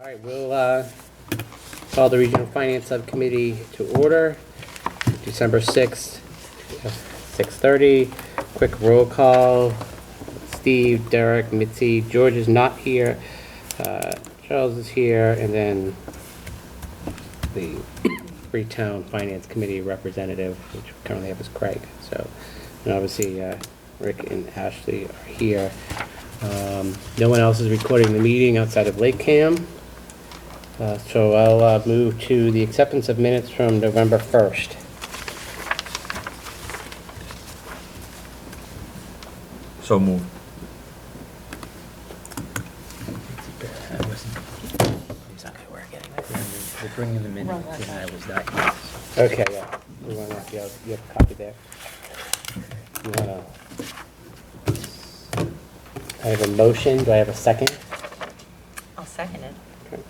All right, we'll call the Regional Finance Subcommittee to order, December 6th, 6:30. Quick roll call. Steve, Derek, Mitzi, George is not here. Charles is here, and then the Freetown Finance Committee representative, which we currently have, is Craig. So, and obviously, Rick and Ashley are here. No one else is recording the meeting outside of Lake Cam. So I'll move to the acceptance of minutes from November 1st. So moved. He's not gonna work anyway. We're bringing them in, and I was not here. Okay, yeah. You want to, you have a copy there? You want to? I have a motion. Do I have a second? I'll second it. Okay.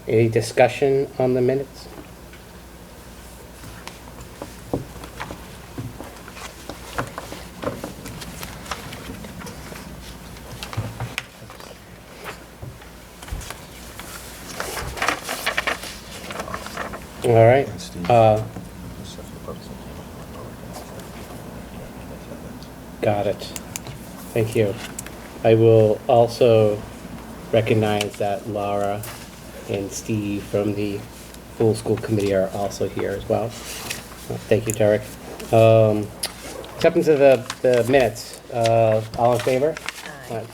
Any discussion on the minutes? All right. Got it. Thank you. I will also recognize that Laura and Steve from the full school committee are also here as well. Thank you, Derek. Acceptance of the minutes. All in favor? Aye.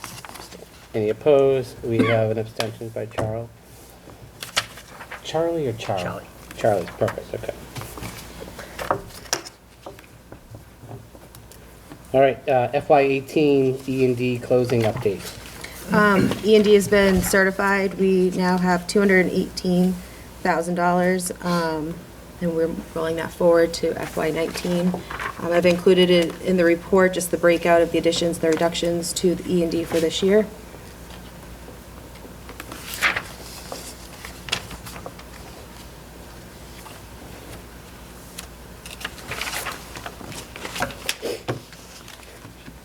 Any opposed? We have an abstention by Charles. Charlie or Charlie? Charlie. Charlie's perfect, okay. All right, FY18 E&D closing update. E&D has been certified. We now have $218,000, and we're rolling that forward to FY19. I've included it in the report, just the breakout of the additions, the reductions to the E&D for this year.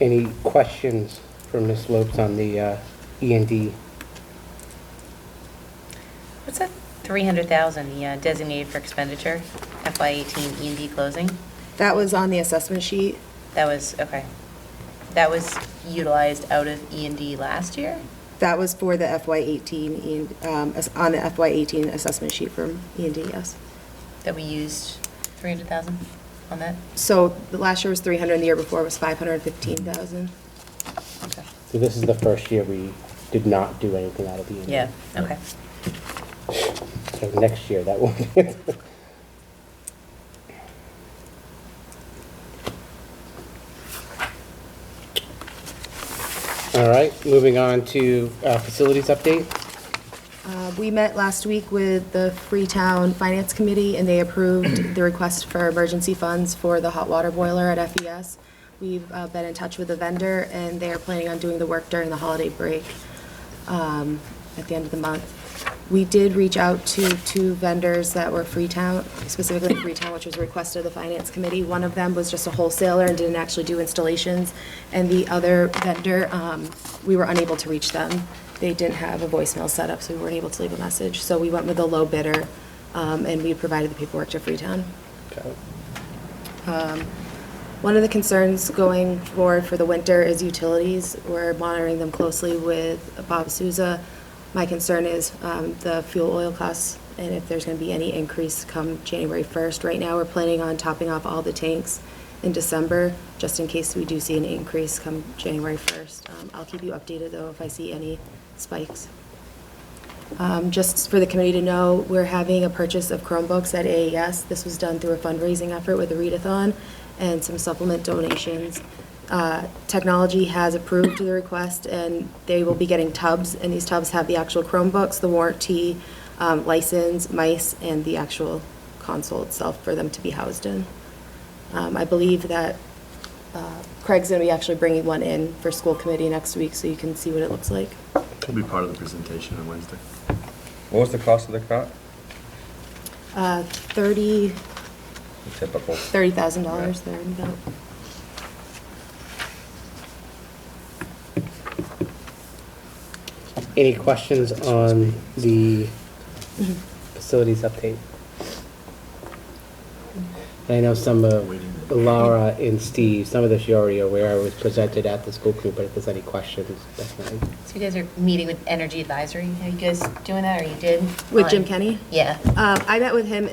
Any questions for Ms. Lopes on the E&D? What's that 300,000, the designated for expenditure, FY18 E&D closing? That was on the assessment sheet. That was, okay. That was utilized out of E&D last year? That was for the FY18, on the FY18 assessment sheet from E&D, yes. That we used 300,000 on that? So the last year was 300, and the year before was 515,000. Okay. So this is the first year we did not do anything out of E&D. Yeah, okay. So next year that will be. All right, moving on to facilities update. We met last week with the Freetown Finance Committee, and they approved the request for emergency funds for the hot water boiler at FES. We've been in touch with the vendor, and they are planning on doing the work during the holiday break at the end of the month. We did reach out to two vendors that were Freetown, specifically Freetown, which was a request of the Finance Committee. One of them was just a wholesaler and didn't actually do installations, and the other vendor, we were unable to reach them. They didn't have a voicemail set up, so we weren't able to leave a message. So we went with a low bidder, and we provided the paperwork to Freetown. Okay. One of the concerns going forward for the winter is utilities. We're monitoring them closely with Bob Souza. My concern is the fuel oil costs, and if there's going to be any increase come January 1st. Right now, we're planning on topping off all the tanks in December, just in case we do see an increase come January 1st. I'll keep you updated, though, if I see any spikes. Just for the committee to know, we're having a purchase of Chromebooks at AAS. This was done through a fundraising effort with the readathon and some supplement donations. Technology has approved the request, and they will be getting tubs, and these tubs have the actual Chromebooks, the warranty, license, mice, and the actual console itself for them to be housed in. I believe that Craig's going to be actually bringing one in for school committee next week, so you can see what it looks like. It'll be part of the presentation on Wednesday. What was the cost of the cot? $30,000 Typical. there and about. Any questions on the facilities update? I know some of Laura and Steve, some of this you're already aware was presented at the school committee, but if there's any questions, definitely. So you guys are meeting with Energy Advisory. Are you guys doing that, or you did? With Jim Kenny? Yeah. I met with him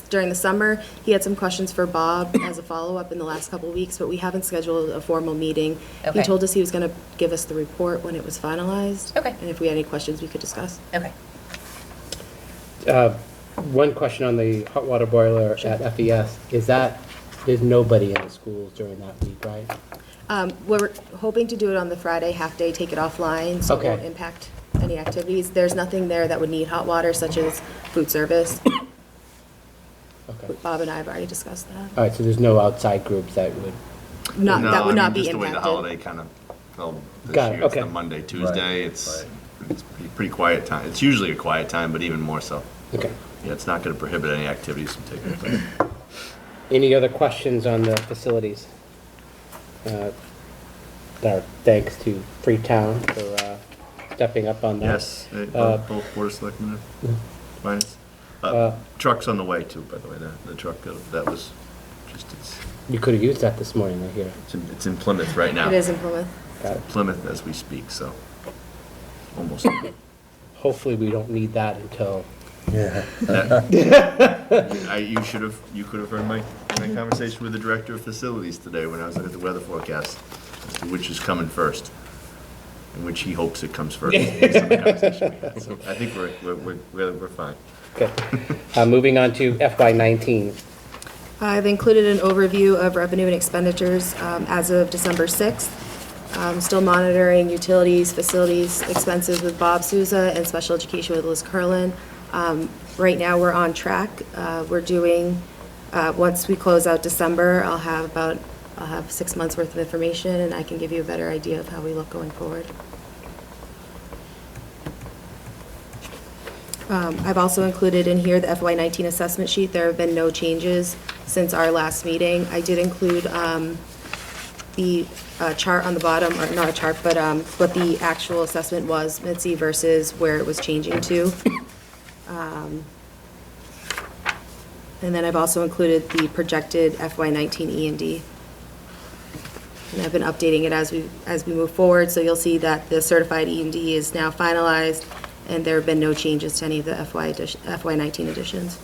during the summer. He had some questions for Bob as a follow-up in the last couple of weeks, but we haven't scheduled a formal meeting. Okay. He told us he was going to give us the report when it was finalized. Okay. And if we had any questions, we could discuss. Okay. One question on the hot water boiler at FES, there's nobody in the schools during that week, right? We're hoping to do it on the Friday half-day, take it offline, so it won't Okay. impact any activities. There's nothing there that would need hot water, such as food service. Okay. Bob and I have already discussed that. All right, so there's no outside groups that would, That would not be Just the way the impacted. holiday kind of fell this Got it, year. It's okay. the Monday, Tuesday. Right, It's right. pretty quiet time. It's usually a quiet time, but even more so. okay. Yeah, it's not going to prohibit any activities from taking place. Any other questions on the facilities? Thanks to Freetown for stepping up on that. Yes, both Board of Selectmen and Finance. Truck's on the way too, by the way, the truck, that was just, You could have used that this morning, I hear. it's in Plymouth right now. It is in Plymouth. Got it. Plymouth as we speak, so almost. Hopefully, we don't need that until, Yeah. You could have heard my conversation with the Director of Facilities today when I was looking at the weather forecast, as to which is coming first, and which he hopes it comes first, based on the conversation we had. So I think we're fine. Uh, good. Moving on to FY19. I've included an overview of revenue and expenditures as of December 6th. Still monitoring utilities, facilities, expenses with Bob Souza, and special education with Liz Curlin. Right now, we're on track. We're doing, once we close out December, I'll have 6 months worth of information, and I can give you a better idea of how we look going forward. I've also included in here the FY19 assessment sheet. There have been no changes since our last meeting. I did include the chart on the bottom, or not a chart, but what the actual assessment was, Mitzi, versus where it was changing to. And then I've also included the projected FY19 E&D. And I've been updating it as we move forward, so you'll see that the certified E&D is now finalized, and there have been no changes to any of the FY19 additions.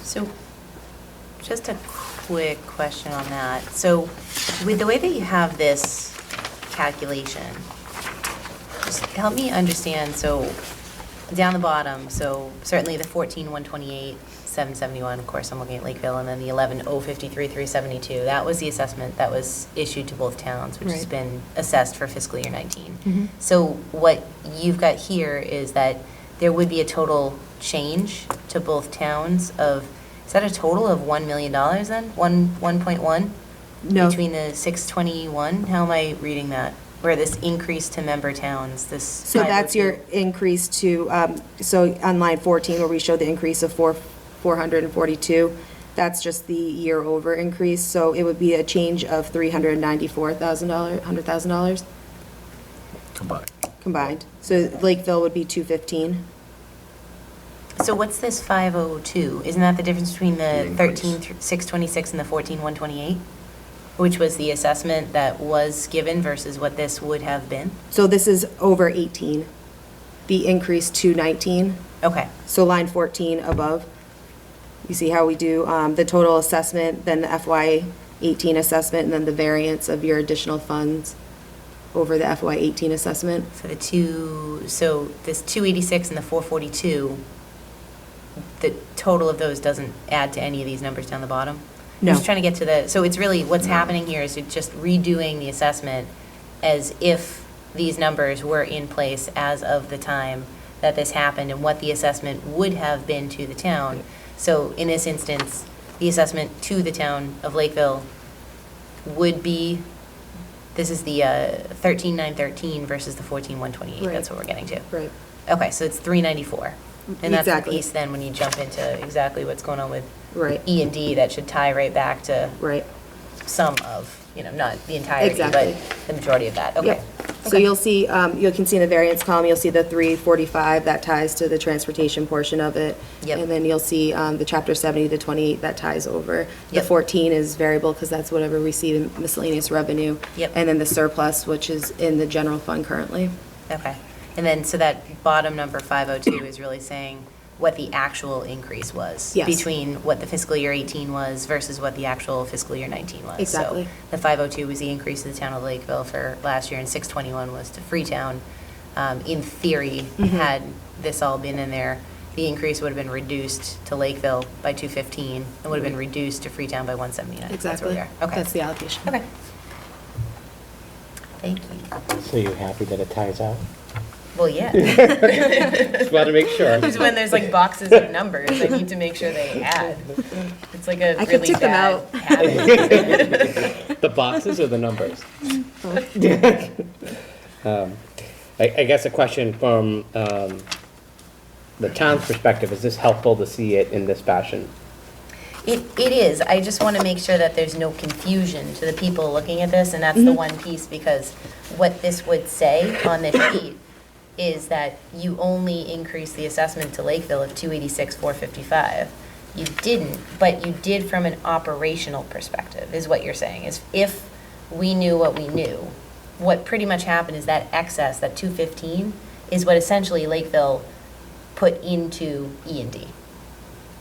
So, just a quick question on that. So, with the way that you have this calculation, just help me understand, so, down the bottom, so certainly the 14,128, 771, of course, I'm looking at Lakeville, and then the 11,053, 372, that was the assessment that was issued to both towns, which has Right. been assessed for fiscal year 19. Mhm. So what you've got here is that there would be a total change to both towns of, is that a total of $1 million then? 1.1? No. Between the 621? How am I reading that? Where this increase to member towns, this. So that's your 502. increase to, so on line 14, where we showed the increase of 442, that's just the year over increase, so it would be a change of $394,000, $100,000 Combined. combined. So Lakeville would be 215. So what's this 502? Isn't that the difference between the The increase. 13,626 and the 14,128? Which was the assessment that was given versus what this would have been? So this is over 18, the increase to 19. Okay, So line 14 above, you see how we do the total assessment, then the FY18 assessment, and then the variance of your additional funds over the FY18 assessment. so this 286 and the 442, the total of those doesn't add to any of these numbers down the bottom? No. I'm just trying to get to the, so it's really, what's happening here is it's just redoing the assessment as if these numbers were in place as of the time that this happened and what the assessment would have been to the town. So in this instance, the assessment to the town of Lakeville would be, this is the 13,913 versus the 14,128. Right. That's what we're getting to. Right. Okay, so it's 394. And that's the Exactly. piece then when you jump into exactly what's going on with Right. E&D that should tie right back to Right. some of, not the entirety, Exactly. but the majority of that. Okay. Yep. So you'll see, you can see in the variance column, you'll see the 345, that ties to the transportation portion of it. Yep. And then you'll see the chapter 70 to 28, that ties over. The Yep. 14 is variable, because that's whatever we see in miscellaneous revenue. Yep. And then the surplus, which is in the general fund currently. Okay. And then, so that bottom number 502 is really saying what the actual increase was. Yes. Between what the fiscal year 18 was versus what the actual fiscal year 19 was. Exactly. So the 502 was the increase to the town of Lakeville for last year, and 621 was to Freetown. In theory, had this all been in there, the increase would have been reduced to Lakeville by 215, and would have been reduced to Freetown by 179. That's where Exactly. we are. Okay. That's the allocation. Okay. Thank you. So you're happy that it ties out? Well, yeah. Just wanted to make sure. Because when there's like boxes of numbers, I need to make sure they add. It's like a I could really take them bad out. habit. The boxes or the numbers? I guess a question from the town's perspective, is this helpful to see it in this fashion? It is. I just want to make sure that there's no confusion to the people looking at this, and that's the one piece, because what this would say on this sheet is that you only increased the assessment to Lakeville of 286,455. You didn't, but you did from an operational perspective, is what you're saying, is if we knew what we knew, what pretty much happened is that excess, that 215, is what essentially Lakeville put into E&D.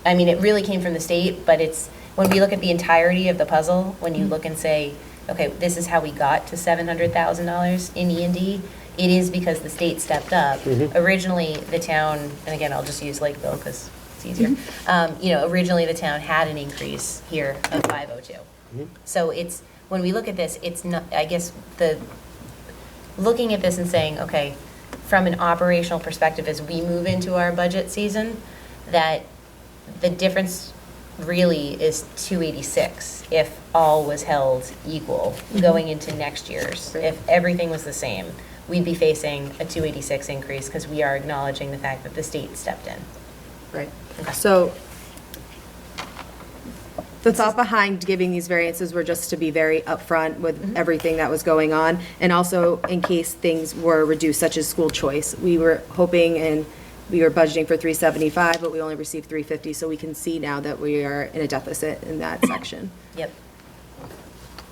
I mean, it really came from the state, but it's, when we look at the entirety of the puzzle, when you look and say, okay, this is how we got to $700,000 in E&D, it is because the state stepped up. Originally, the town, and again, I'll just use Lakeville because it's easier. Originally, the town had an increase here of 502. So it's, when we look at this, it's not, I guess, looking at this and saying, okay, from an operational perspective, as we move into our budget season, that the difference really is 286 if all was held equal going into next year's. Right. If everything was the same, we'd be facing a 286 increase because we are acknowledging the fact that the state stepped in. Right. Okay. So the thought behind giving these variances were just to be very upfront with everything that was going on, and also in case things were reduced, such as school choice. We were hoping, and we were budgeting for 375, but we only received 350, so we can see now that we are in a deficit in that section. Yep.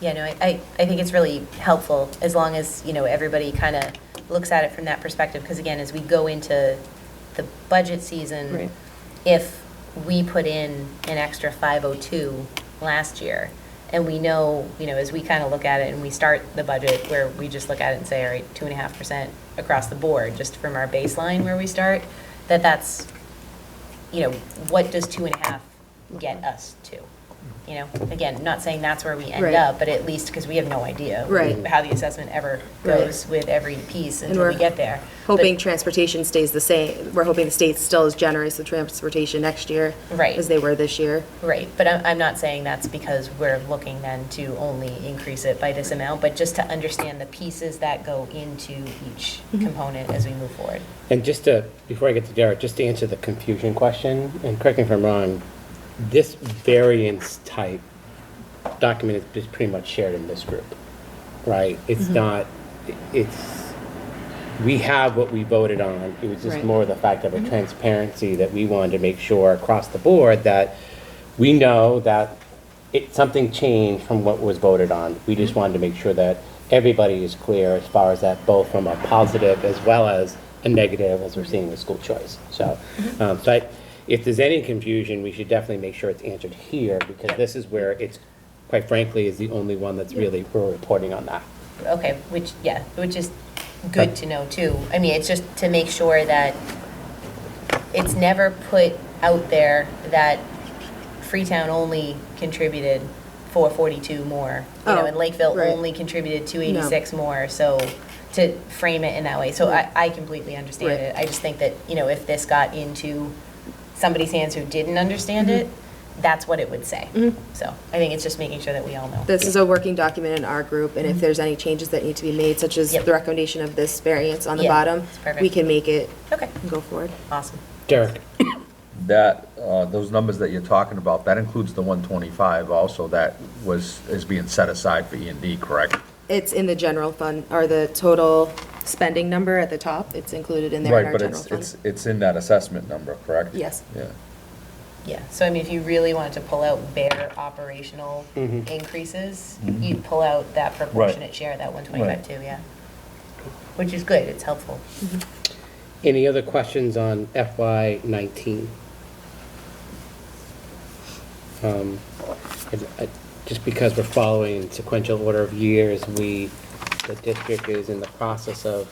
Yeah, no, I think it's really helpful as long as, everybody kind of looks at it from that perspective. Because again, as we go into the budget season, Right. if we put in an extra 502 last year, and we know, as we kind of look at it and we start the budget where we just look at it and say, all right, 2.5% across the board, just from our baseline where we start, that's, what does 2.5 get us to? Again, not saying that's where we end Right. up, but at least, because we have no idea Right. how the assessment ever Right. goes with every piece And until we we're get there. Hoping But- transportation stays the same. We're hoping the state still is generous with transportation next year. Right. As they were this year. Right, but I'm not saying that's because we're looking then to only increase it by this amount, but just to understand the pieces that go into each component as we move forward. And just to, before I get to Derek, just to answer the confusion question, and correct me if I'm wrong, this variance type document is pretty much shared in this group, right? It's not, we have what we voted on. It was just Right. more the fact of a transparency that we wanted to make sure across the board that we know that something changed from what was voted on. We just wanted to make sure that everybody is clear as far as that, both from a positive as well as a negative, as we're seeing with school choice. So, if there's any confusion, we should definitely make sure it's answered here, because this is where it's, quite frankly, is the only one that's really, we're reporting on that. Okay, which is good to know too. I mean, it's just to make sure that it's never put out there that Freetown only contributed 442 more, Oh, and Lakeville right. only contributed 286 more, so to frame it in that way. So I completely understand Right. it. I just think that, if this got into somebody's hands who didn't understand it, that's what it would say. So I think it's just making sure that we all know. This is a working document in our group, and if there's any changes that need to be made, such as Yep. the recommendation of this variance on the Yeah, bottom, it's perfect. we can make it Okay, and go forward. awesome. Derek? That, those numbers that you're talking about, that includes the 125 also that is being set aside for E&D, correct? It's in the general fund, or the total spending number at the top, it's included in there in Right, our but general fund. it's in that assessment number, correct? Yes. Yeah. Yeah, so I mean, if you really wanted to pull out bare operational increases, you'd pull out that proportionate share, that 125 too, yeah. Which is good, it's helpful. Any other questions on FY '19? Just because we're following sequential order of years, the district is in the process of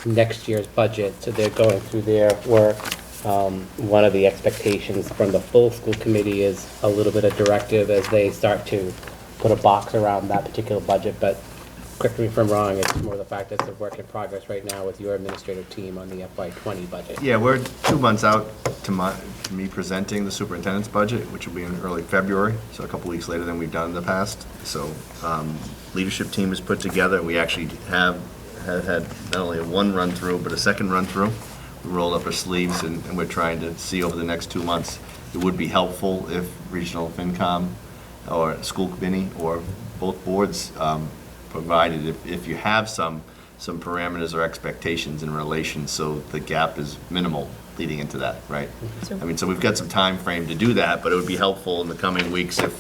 next year's budget, so they're going through their work. One of the expectations from the full school committee is a little bit of directive as they start to put a box around that particular budget, but correct me if I'm wrong, it's more the fact that it's a work in progress right now with your administrative team on the FY '20 budget. Yeah, we're 2 months out to me presenting the superintendent's budget, which will be in early February, so a couple weeks later than we've done in the past. So, leadership team is put together. We actually have had not only a one run-through, but a second run-through. We rolled up our sleeves, and we're trying to see over the next 2 months. It would be helpful if regional FinCom or school committee or both boards provided, if you have some parameters or expectations in relation, so the gap is minimal leading into that, right? I mean, so we've got some time frame to do that, but it would be helpful in the coming weeks if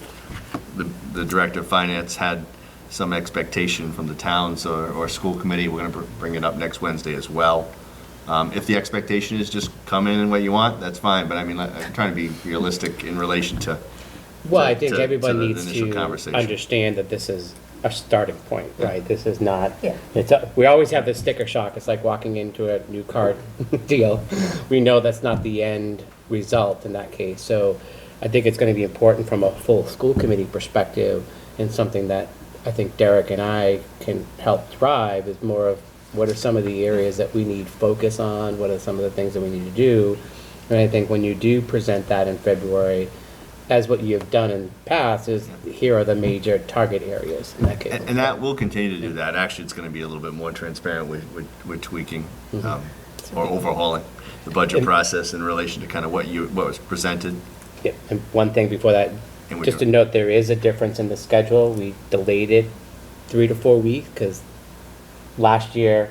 the director of finance had some expectation from the towns or school committee. We're going to bring it up next Wednesday as well. If the expectation is just come in and what you want, that's fine, but I mean, I'm trying to be realistic in relation to Well, I think to everyone the needs initial to conversation. understand that this is a starting point, right? This is not, Yeah. we always have this sticker shock. It's like walking into a new car deal. We know that's not the end result in that case. So I think it's going to be important from a full school committee perspective, and something that I think Derek and I can help drive is more of what are some of the areas that we need focus on, what are some of the things that we need to do. And I think when you do present that in February, as what you have done in the past, is here are the major target areas in that case. And that, we'll continue to do that. Actually, it's going to be a little bit more transparent with tweaking or overhauling the budget process in relation to kind of what was presented. Yeah, and one thing before that, And we're just to doing- note, there is a difference in the schedule. We delayed it 3 to 4 weeks because last year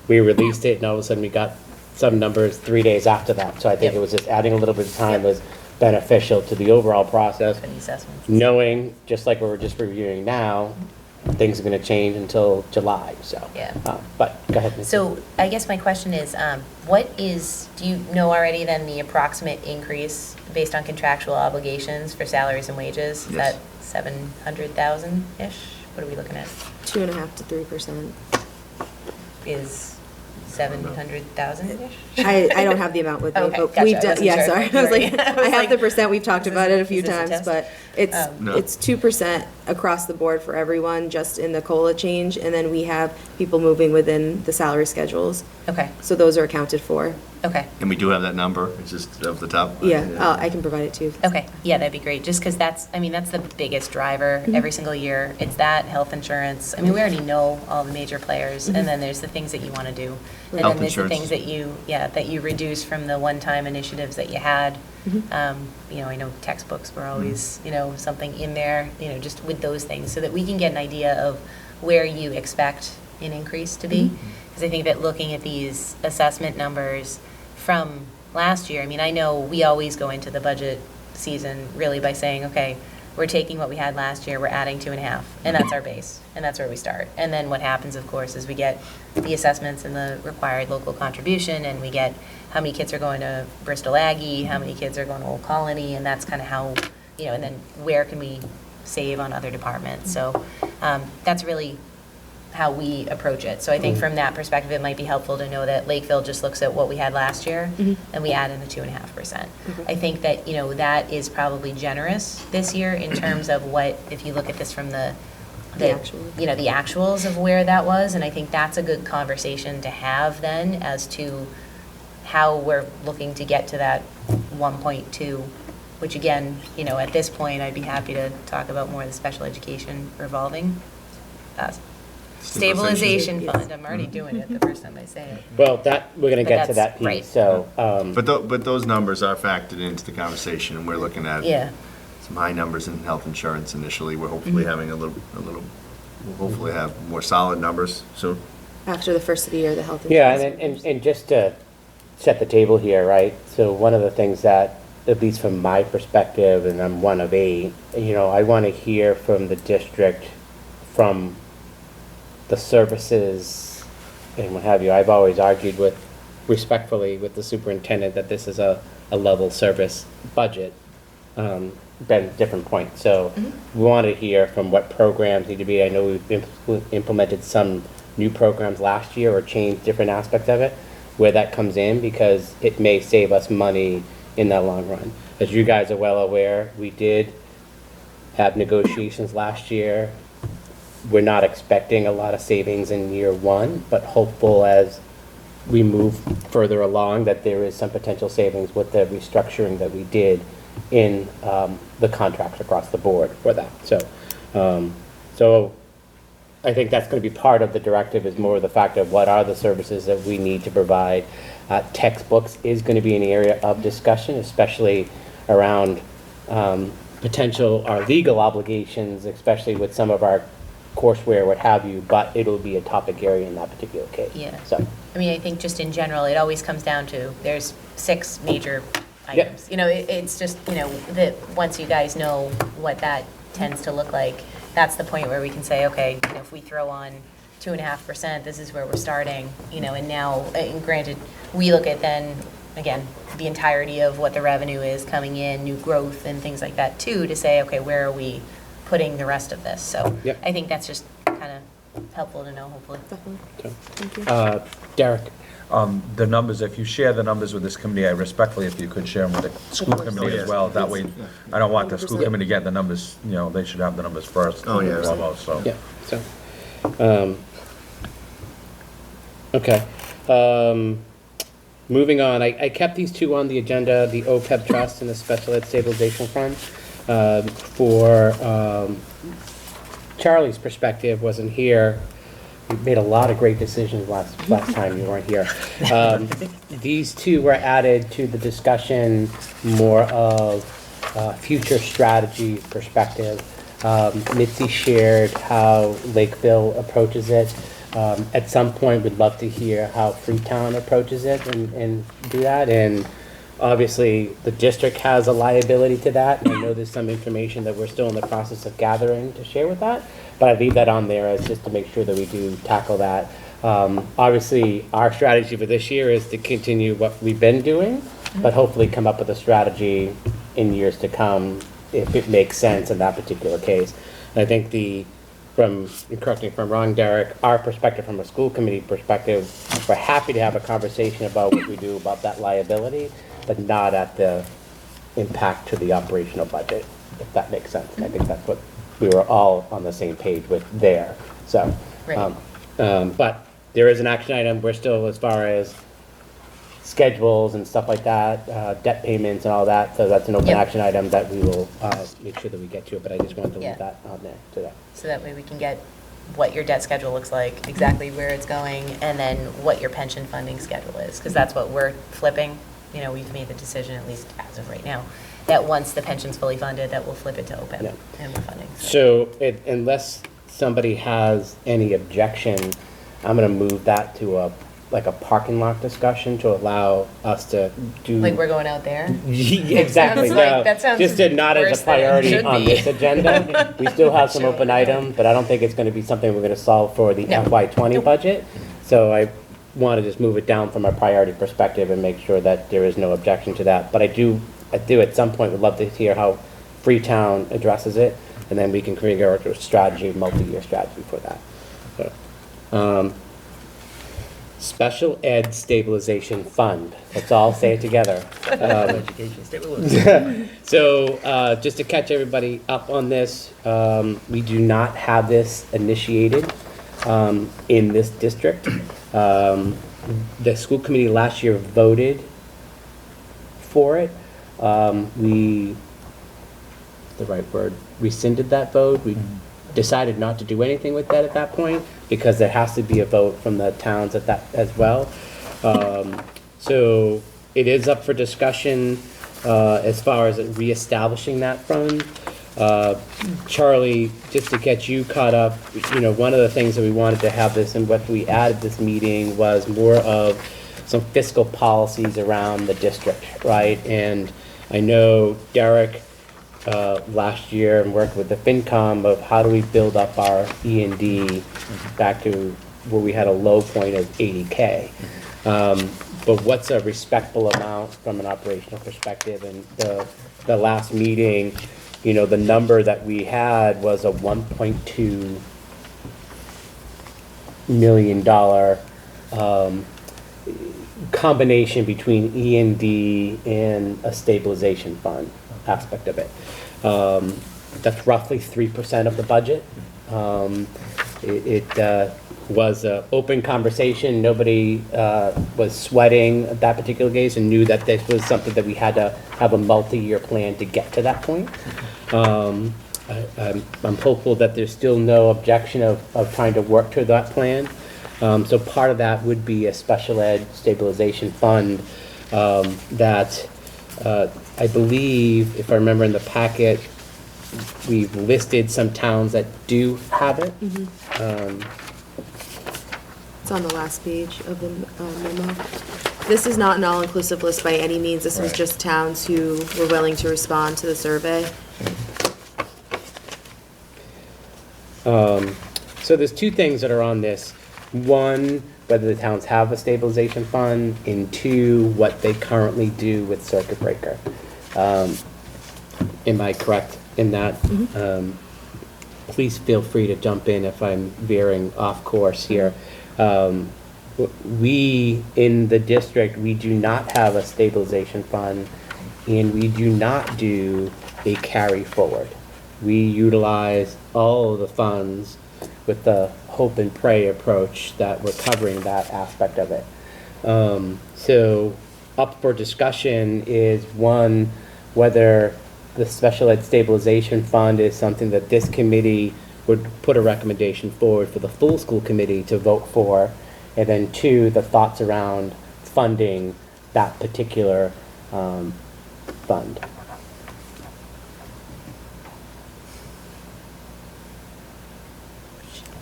we released it and all of a sudden we got some numbers 3 days after that. So I think Yep. it was just adding a little bit of time was beneficial to the overall process, For the assessments. knowing, just like we were just reviewing now, things are going to change until July, so. Yeah. But go ahead, Missy. So I guess my question is, do you know already then the approximate increase based on contractual obligations for salaries and wages? Is Yes. that 700,000-ish? What are we looking at? 2.5% to 3%. Is 700,000-ish? I don't have the amount with me, Okay, but gotcha. we've I done, wasn't yeah, sure sorry. if I was you were- like, I was I have like, the percent, we've talked is about this- it a few is this a times, test? but it's, No. it's 2% across the board for everyone, just in the COLA change, and then we have people moving within the salary schedules. Okay, So those are accounted for. okay. And we do have that number, it's just off the top. Yeah, I can provide it too. Okay, yeah, that'd be great, just because that's the biggest driver every single year. It's that, health insurance. I mean, we already know all the major players, and then there's the things that you want to do. And Health then there's the insurance. things that you reduce from the one-time initiatives that you had. I know textbooks were always, something in there, just with those things, so that we can get an idea of where you expect an increase to be. Because I think that looking at these assessment numbers from last year, I mean, I know we always go into the budget season really by saying, okay, we're taking what we had last year, we're adding 2.5, and that's our base, and that's where we start. And then what happens, of course, is we get the assessments and the required local contribution, and we get how many kids are going to Bristol Aggie, how many kids are going to Old Colony, and that's kind of how, and then where can we save on other departments. So that's really how we approach it. So I think from that perspective, it might be helpful to know that Lakeville just looks at what we had last year, and we add in the 2.5%. I think that, that is probably generous this year in terms of what, if you look at this from the actual. the actuals of where that was, and I think that's a good conversation to have then as to how we're looking to get to that 1.2, which again, at this point, I'd be happy to talk about more of the special education revolving stabilization Yes. fund. I'm already doing it the first time I say it. Well, we're going to But get to that's that right. piece, so. But those numbers are factored into the conversation, and we're looking at Yeah. some high numbers in health insurance initially. We're hopefully having a little we'll hopefully have more solid numbers soon. After the first of the year, the health Yeah, insurance. and just to set the table here, right? So one of the things that, at least from my perspective, and I'm one of 8, I want to hear from the district, from the services and what have you. I've always argued respectfully with the superintendent that this is a level service budget. Been a different point. So we want to hear from what programs need to be. I know we've implemented some new programs last year or changed different aspects of it, where that comes in, because it may save us money in the long run. As you guys are well aware, we did have negotiations last year. We're not expecting a lot of savings in year 1, but hopeful as we move further along that there is some potential savings with the restructuring that we did in the contracts across the board for that. So I think that's going to be part of the directive, is more of the fact of what are the services that we need to provide. Textbooks is going to be an area of discussion, especially around potential, our legal obligations, especially with some of our courseware, what have you, but it'll be a topic area in that particular case. Yeah. So, I mean, I think just in general, it always comes down to, there's 6 major items. It's just, that once you guys know what that tends to look like, that's the point where we can say, okay, if we throw on 2.5%, this is where we're starting, and now, and granted, we look at then, again, the entirety of what the revenue is coming in, new growth and things like that too, to say, okay, where are we putting the rest of this? So Yep. I think that's just kind of helpful to know, hopefully. Definitely. so, Thank you. Derek, The numbers, if you share the numbers with this committee, I respectfully, if you could share them with the school course. committee Oh, as yeah. well. That way, I don't want the school 100%. committee getting the numbers, they should have the numbers first. Oh, yeah. Almost, so. yeah, so, okay. Moving on, I kept these 2 on the agenda, the OPEB trust and the special ed stabilization fund. For Charlie's perspective, wasn't here. You made a lot of great decisions last time you weren't here. These 2 were added to the discussion, more of future strategy perspective. Mitzi shared how Lakeville approaches it. At some point, we'd love to hear how Freetown approaches it and do that. And obviously, the district has a liability to that. And I know there's some information that we're still in the process of gathering to share with that. But I leave that on there as just to make sure that we do tackle that. Obviously, our strategy for this year is to continue what we've been doing, but hopefully come up with a strategy in years to come if it makes sense in that particular case. And I think correct me if I'm wrong, Derek, our perspective from a school committee perspective, we're happy to have a conversation about what we do about that liability, but not at the impact to the operational budget, if that makes sense. And I think that's what we were all on the same page with there. So, Right. but there is an action item. We're still, as far as schedules and stuff like that, debt payments and all that, so that's an open Yep. action item that we will make sure that we get to it, but I just wanted to Yeah. leave that on there today. So that way we can get what your debt schedule looks like, exactly where it's going, and then what your pension funding schedule is, because that's what we're flipping. We've made the decision, at least as of right now, that once the pension's fully funded, that we'll flip it to OPEB Yeah. and we're funding. So unless somebody has any objection, I'm gonna move that to a parking lot discussion to allow us to do. Like we're going out there? Exactly, Sounds like- no, that sounds just to not as worse a than it priority should on be. this agenda. We still have some Sure. open items, but I don't think it's gonna be something we're gonna solve for the No. FY '20 Nope. budget. So I wanna just move it down from a priority perspective and make sure that there is no objection to that. But I do at some point would love to hear how Freetown addresses it, and then we can create a strategy, multi-year strategy for that. So, Special Ed Stabilization Fund. Let's all say it together. Education stabilization. So, just to catch everybody up on this, we do not have this initiated in this district. The school committee last year voted for it. The right word, rescinded that vote. We decided not to do anything with that at that point because there has to be a vote from the towns at that as well. So it is up for discussion as far as reestablishing that fund. Charlie, just to get you caught up, you know, one of the things that we wanted to have this and what we added this meeting was more of some fiscal policies around the district, right? And I know Derek, last year and worked with the FinCom of how do we build up our E&D back to where we had a low point of 80K. But what's a respectable amount from an operational perspective? And the last meeting, you know, the number that we had was a $1.2 million combination between E&D and a stabilization fund aspect of it. That's roughly 3% of the budget. It was an open conversation. Nobody was sweating that particular case and knew that this was something that we had to have a multi-year plan to get to that point. I'm hopeful that there's still no objection of trying to work toward that plan. So part of that would be a special ed stabilization fund that I believe, if I remember in the packet, we've listed some towns that do have it. It's on the last page of the memo. This is not an all-inclusive list by any means. This was just towns who were willing to respond to the survey. So there's two things that are on this. One, whether the towns have a stabilization fund, and two, what they currently do with circuit breaker. Am I correct in that? Please feel free to jump in if I'm veering off course here. We, in the district, we do not have a stabilization fund, and we do not do a carry forward. We utilize all of the funds with the hope and pray approach that we're covering that aspect of it. So up for discussion is one, whether the special ed stabilization fund is something that this committee would put a recommendation forward for the full school committee to vote for, and then two, the thoughts around funding that particular fund.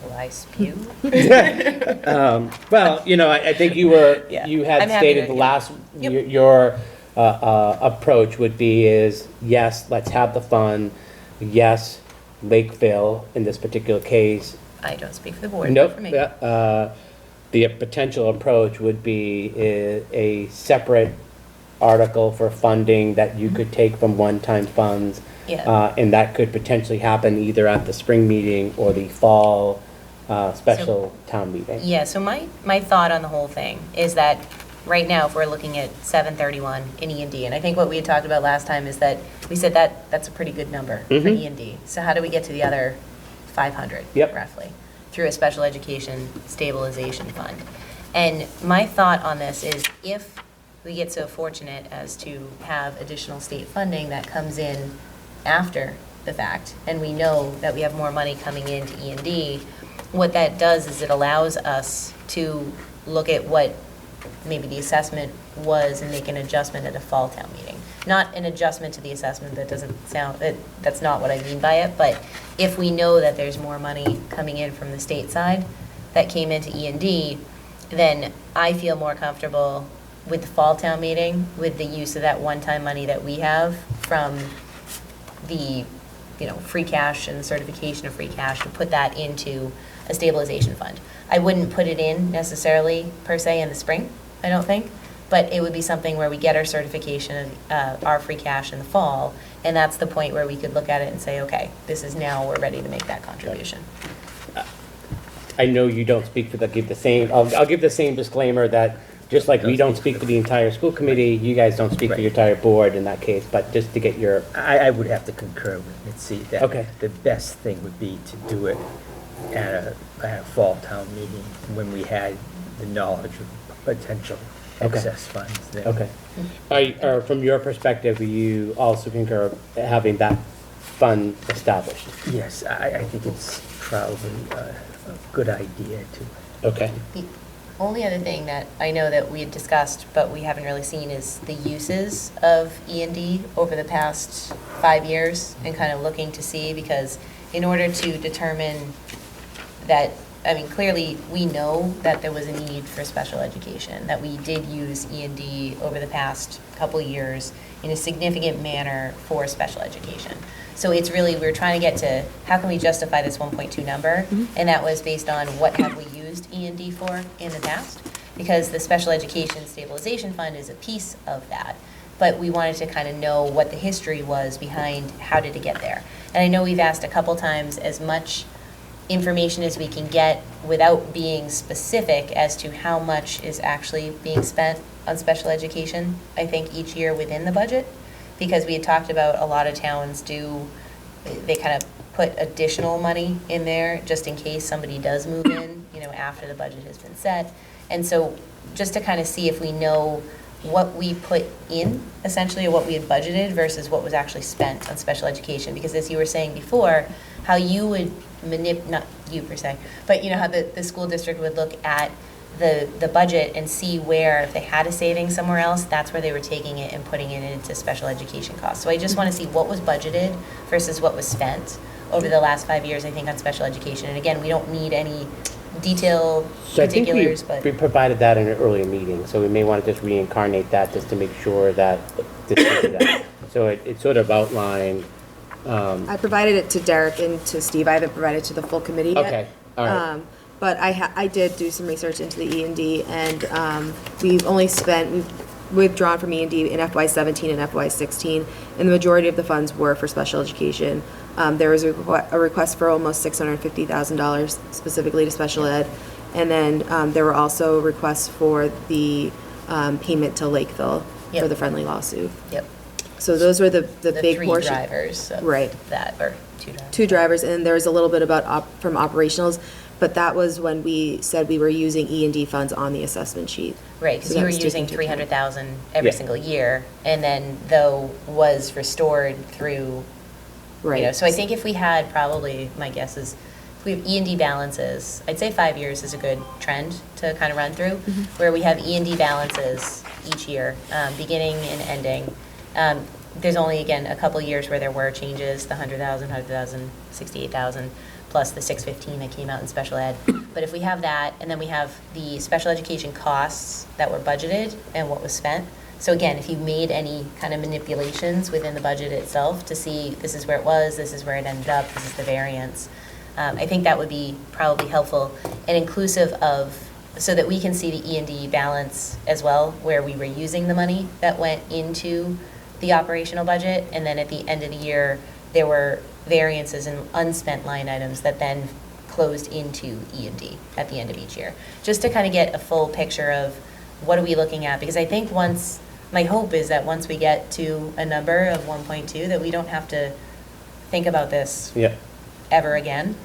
Will I spew? Well, you know, I think you were, Yeah. you had I'm happy stated to- the last, Yep. your approach would be is, yes, let's have the fund, yes, Lakeville, in this particular case. I don't speak for the board, but Nope, for me. the potential approach would be a separate article for funding that you could take from one-time funds. Yeah. And that could potentially happen either at the spring meeting or the fall special town meeting. Yeah, so my thought on the whole thing is that right now, if we're looking at 731 in E&D, and I think what we had talked about last time is that we said that that's a pretty good number for E&D. So how do we get to the other 500 Yep. roughly? Through a special education stabilization fund. And my thought on this is if we get so fortunate as to have additional state funding that comes in after the fact, and we know that we have more money coming into E&D, what that does is it allows us to look at what maybe the assessment was and make an adjustment at a fall town meeting. Not an adjustment to the assessment, that doesn't sound, that's not what I mean by it, but if we know that there's more money coming in from the state side that came into E&D, then I feel more comfortable with the fall town meeting, with the use of that one-time money that we have from the, free cash and the certification of free cash, to put that into a stabilization fund. I wouldn't put it in necessarily per se in the spring, I don't think, but it would be something where we get our certification of our free cash in the fall, and that's the point where we could look at it and say, okay, this is now, we're ready to make that contribution. I know you don't speak for the, I'll give the same disclaimer that just like we don't speak for the entire school committee, you guys don't speak for your entire board in that case, but just to get your, I would have to concur with Mitzi that Okay. the best thing would be to do it at a fall town meeting when we had the knowledge of potential Okay. excess funds there. okay. Or from your perspective, you also concur having that fund established? Yes, I think it's probably a good idea to. Okay. only other thing that I know that we had discussed, but we haven't really seen, is the uses of E&D over the past 5 years, and kind of looking to see, because in order to determine that, I mean, clearly, we know that there was a need for special education, that we did use E&D over the past couple years in a significant manner for special education. So it's really, we're trying to get to, how can we justify this 1.2 number? And that was based on what have we used E&D for in the past? Because the Special Education Stabilization Fund is a piece of that. But we wanted to kind of know what the history was behind how did it get there. And I know we've asked a couple times as much information as we can get without being specific as to how much is actually being spent on special education, I think, each year within the budget. Because we had talked about a lot of towns they kind of put additional money in there just in case somebody does move in, after the budget has been set. And so just to kind of see if we know what we put in, essentially, or what we had budgeted versus what was actually spent on special education. Because as you were saying before, how you would not you per se, but how the school district would look at the budget and see where, if they had a saving somewhere else, that's where they were taking it and putting it into special education costs. So I just want to see what was budgeted versus what was spent over the last 5 years, I think, on special education. And again, we don't need any detailed particulars, but we provided that in an earlier meeting, so we may want to just reincarnate that just to make sure that so it sort of outlined. I provided it to Derek and to Steve. I haven't provided it to the full committee yet. Okay, all right. But I did do some research into the E&D, and we've withdrawn from E&D in FY17 and FY16, and the majority of the funds were for special education. There was a request for almost $650,000 specifically to special ed, and then there were also requests for the payment to Lakeville for the friendly lawsuit. Yep. So those were the big three portion. drivers of Right. that, or two drivers. Two drivers, and there was a little bit about from operationals, but that was when we said we were using E&D funds on the assessment sheet. Right, because So you that were was taken using into account. 300,000 every single year, and then though was restored through, Right. so I think if we had, probably, my guess is, if we have E&D balances, I'd say 5 years is a good trend to kind of run through, where we have E&D balances each year, beginning and ending. There's only, again, a couple years where there were changes, the 100,000, 68,000, plus the 615 that came out in special ed. But if we have that, and then we have the special education costs that were budgeted and what was spent. So again, if you made any kind of manipulations within the budget itself to see this is where it was, this is where it ended up, this is the variance, I think that would be probably helpful and inclusive of, so that we can see the E&D balance as well, where we were using the money that went into the operational budget, and then at the end of the year, there were variances in unspent line items that then closed into E&D at the end of each year. Just to kind of get a full picture of what are we looking at, because I think my hope is that once we get to a number of 1.2, that we don't have to think about this ever again.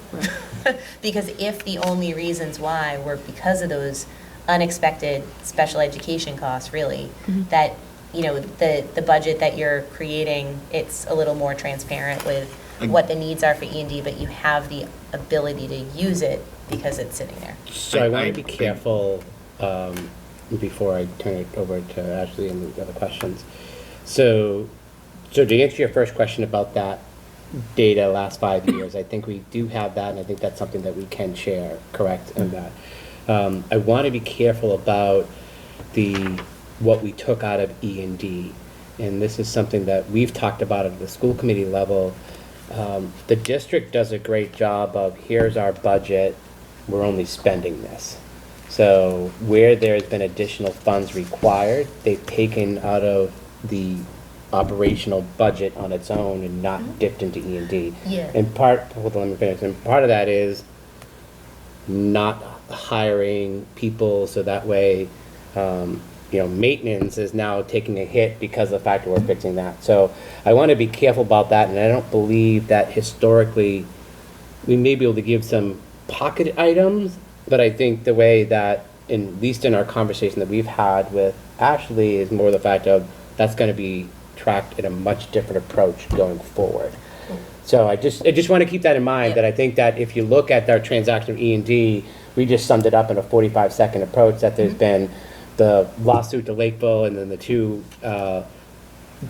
Because if the only reasons why were because of those unexpected special education costs, really, that the budget that you're creating, it's a little more transparent with what the needs are for E&D, but you have the ability to use it because it's sitting there. So I want to be careful before I turn it over to Ashley and the other questions. So to answer your first question about that data last 5 years, I think we do have that, and I think that's something that we can share, correct, in that. I want to be careful about what we took out of E&D, and this is something that we've talked about at the school committee level. The district does a great job of, here's our budget, we're only spending this. So where there's been additional funds required, they've taken out of the operational budget on its own and not dipped into E&D. Yeah. And hold on, let me finish. And part of that is not hiring people so that way, maintenance is now taking a hit because of the fact that we're fixing that. So I want to be careful about that, and I don't believe that historically we may be able to give some pocket items, but I think the way that, at least in our conversation that we've had with Ashley, is more the fact of that's going to be tracked in a much different approach going forward. So I just want to keep that in mind, that I think that if you look at our transaction of E&D, we just summed it up in a 45-second approach, that there's been the lawsuit to Lakeville and then the two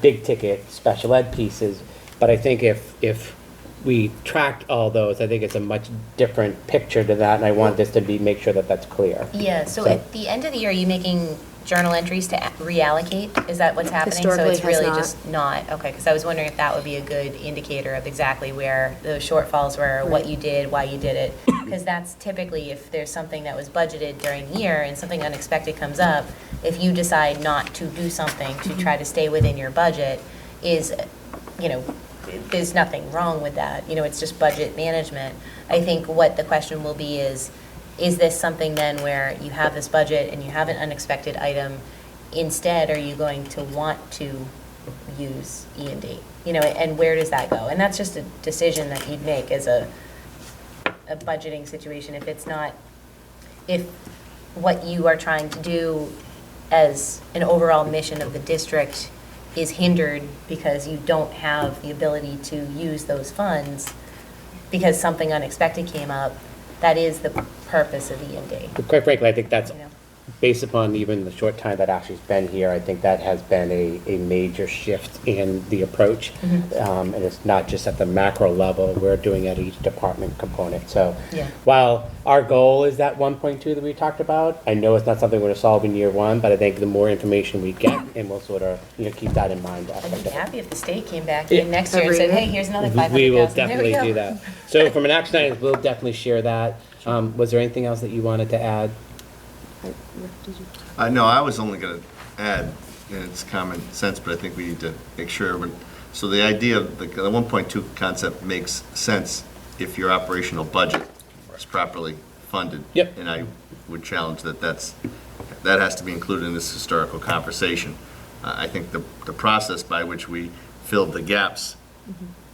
big ticket special ed pieces. But I think if we tracked all those, I think it's a much different picture to that, and I want this to be, make sure that that's clear. Yeah, so at the end of the year, are you making journal entries to reallocate? Is that what's happening? Historically, So it's really has not. just not, okay, because I was wondering if that would be a good indicator of exactly where those shortfalls were, what Right. you did, why you did it. Because that's typically, if there's something that was budgeted during the year and something unexpected comes up, if you decide not to do something to try to stay within your budget, is, you know, there's nothing wrong with that. You know, it's just budget management. I think what the question will be is this something then where you have this budget and you have an unexpected item? Instead, are you going to want to use E&D? You know, and where does that go? And that's just a decision that you'd make as a budgeting situation. If it's not, if what you are trying to do as an overall mission of the district is hindered because you don't have the ability to use those funds because something unexpected came up, that is the purpose of E&D. But quite frankly, I think that's, You know? based upon even the short time that Ashley's been here, I think that has been a major shift in the approach. And it's not just at the macro level, we're doing at each department component. So Yeah. while our goal is that 1.2 that we talked about, I know it's not something we're gonna solve in year one, but I think the more information we get, and we'll sort of, keep that in mind. I'd be happy if the state came back Yeah. in next year and said, hey, here's another 500,000. We will There definitely go. do that. So from an action item, we'll definitely share that. Was there anything else that you wanted to add? Did you? No, I was only going to add, and it's common sense, but I think we need to make sure. So the idea of the 1.2 concept makes sense if your operational budget is properly funded. Yep. And I would challenge that that has to be included in this historical conversation. I think the process by which we filled the gaps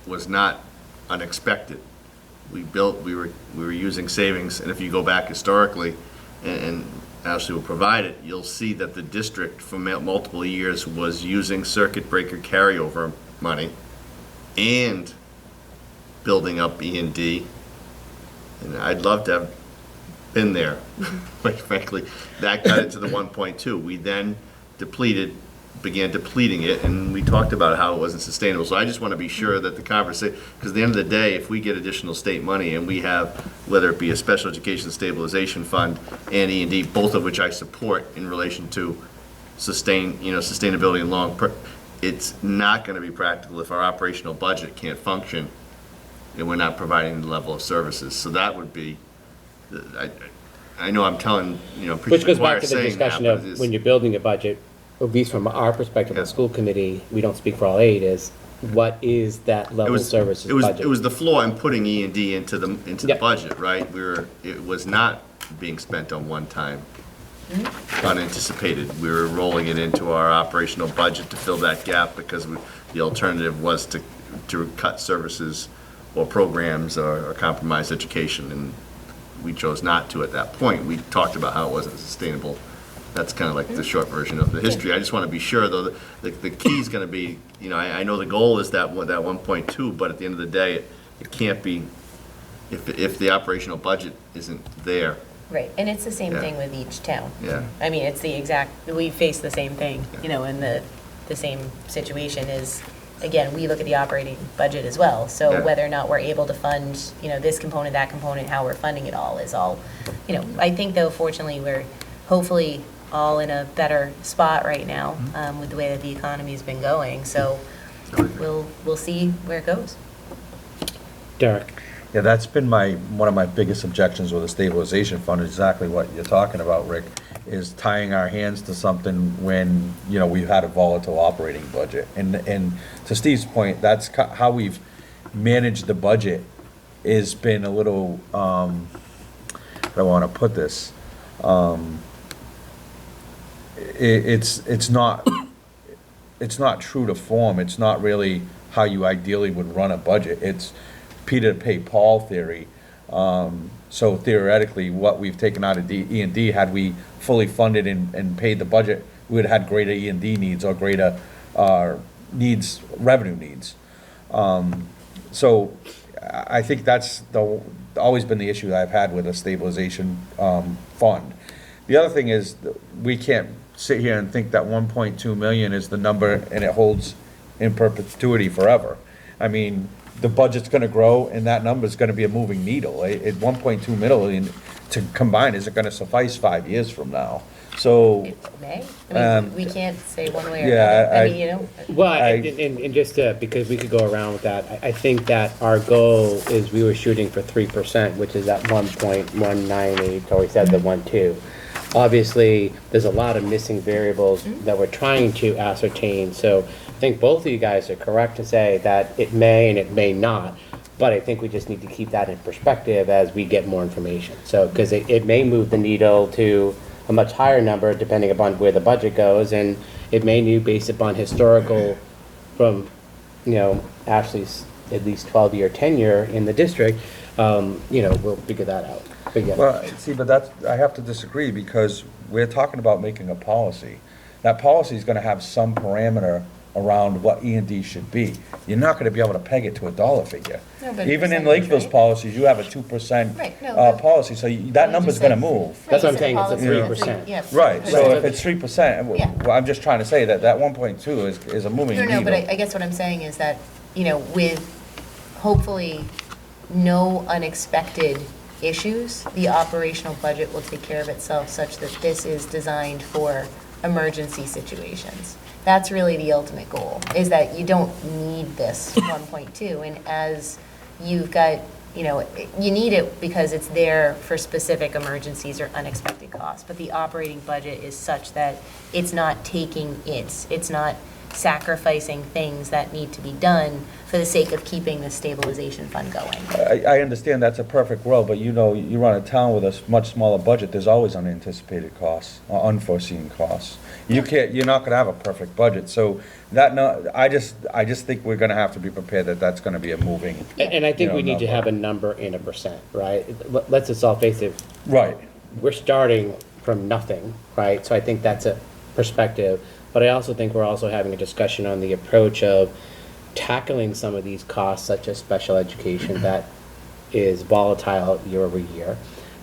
was not unexpected. We were using savings, and if you go back historically, and Ashley will provide it, you'll see that the district for multiple years was using circuit breaker carryover money and building up E&D. And I'd love to have been there, quite frankly. That got it to the 1.2. We then began depleting it, and we talked about how it wasn't sustainable. So I just want to be sure that the conversation, because at the end of the day, if we get additional state money and we have, whether it be a special education stabilization fund and E&D, both of which I support in relation to sustainability and it's not going to be practical if our operational budget can't function and we're not providing the level of services. So that would be, I know I'm telling, Which goes back to the saying discussion that, but of when you're building a budget, at least from our perspective, Yeah. the school committee, we don't speak for all eight, is what is that level of services budget? It was the flaw in putting E&D into the Yep. budget, right? It was not being spent on one time, unanticipated. We were rolling it into our operational budget to fill that gap because the alternative was to cut services or programs or compromise education, and we chose not to at that point. We talked about how it wasn't sustainable. That's kind of like the short version of the history. I just want to be sure, though, that the key is going to be, I know the goal is that 1.2, but at the end of the day, it can't be, if the operational budget isn't there. Right, and it's the same Yeah. thing with each town. Yeah. I mean, it's the exact, we face the same thing, and the same situation is, again, we look at the operating budget as well. So Yeah. whether or not we're able to fund, this component, that component, how we're funding it all is all, I think though, fortunately, we're hopefully all in a better spot right now with the way that the economy's been going. So we'll see where it goes. Derek? Yeah, that's been one of my biggest objections with the stabilization fund, exactly what you're talking about, Rick, is tying our hands to something when, we've had a volatile operating budget. And to Steve's point, that's how we've managed the budget has been a little, how do I want to put this? It's not true to form. It's not really how you ideally would run a budget. It's Peter to pay Paul theory. So theoretically, what we've taken out of E&D, had we fully funded and paid the budget, we would have had greater E&D needs or greater revenue needs. So I think that's always been the issue that I've had with a stabilization fund. The other thing is, we can't sit here and think that 1.2 million is the number and it holds in perpetuity forever. I mean, the budget's gonna grow and that number's gonna be a moving needle. At 1.2 million to combine, is it gonna suffice 5 years from now? So, It may. I mean, we can't say one way or yeah, another. I mean, you know. Well, I- and just because we could go around with that, I think that our goal is we were shooting for 3%, which is at 1.198, or we said the 1.2. Obviously, there's a lot of missing variables that we're trying to ascertain, so I think both of you guys are correct to say that it may and it may not, but I think we just need to keep that in perspective as we get more information. So, because it may move the needle to a much higher number depending upon where the budget goes, and it may be based upon historical from, Ashley's at least 12-year tenure in the district, we'll figure that out. But yeah. well, see, but I have to disagree, because we're talking about making a policy. That policy is gonna have some parameter around what E&D should be. You're not gonna be able to peg it to a dollar figure. No, but Even in percentage, Lakeville's right? policies, you have a 2% Right, no, but- policy, so that number's gonna move. That's what I'm Right, saying, it's a policy, 3%. yeah, Right, so percent. if it's 3%, Yeah. well, I'm just trying to say that 1.2 is a moving No, needle. no, but I guess what I'm saying is that, with hopefully no unexpected issues, the operational budget will take care of itself such that this is designed for emergency situations. That's really the ultimate goal, is that you don't need this 1.2. And as you've got, you need it because it's there for specific emergencies or unexpected costs. But the operating budget is such that it's not taking it's not sacrificing things that need to be done for the sake of keeping the stabilization fund going. I understand that's a perfect world, but you run a town with a much smaller budget, there's always unanticipated costs, or unforeseen costs. You're not gonna have a perfect budget, so I just think we're gonna have to be prepared that that's gonna be a moving. And I think we need to number. have a number and a percent, right? Let's just all face it, Right, we're starting from nothing, right? So I think that's a perspective. But I also think we're also having a discussion on the approach of tackling some of these costs, such as special education, that is volatile year over year.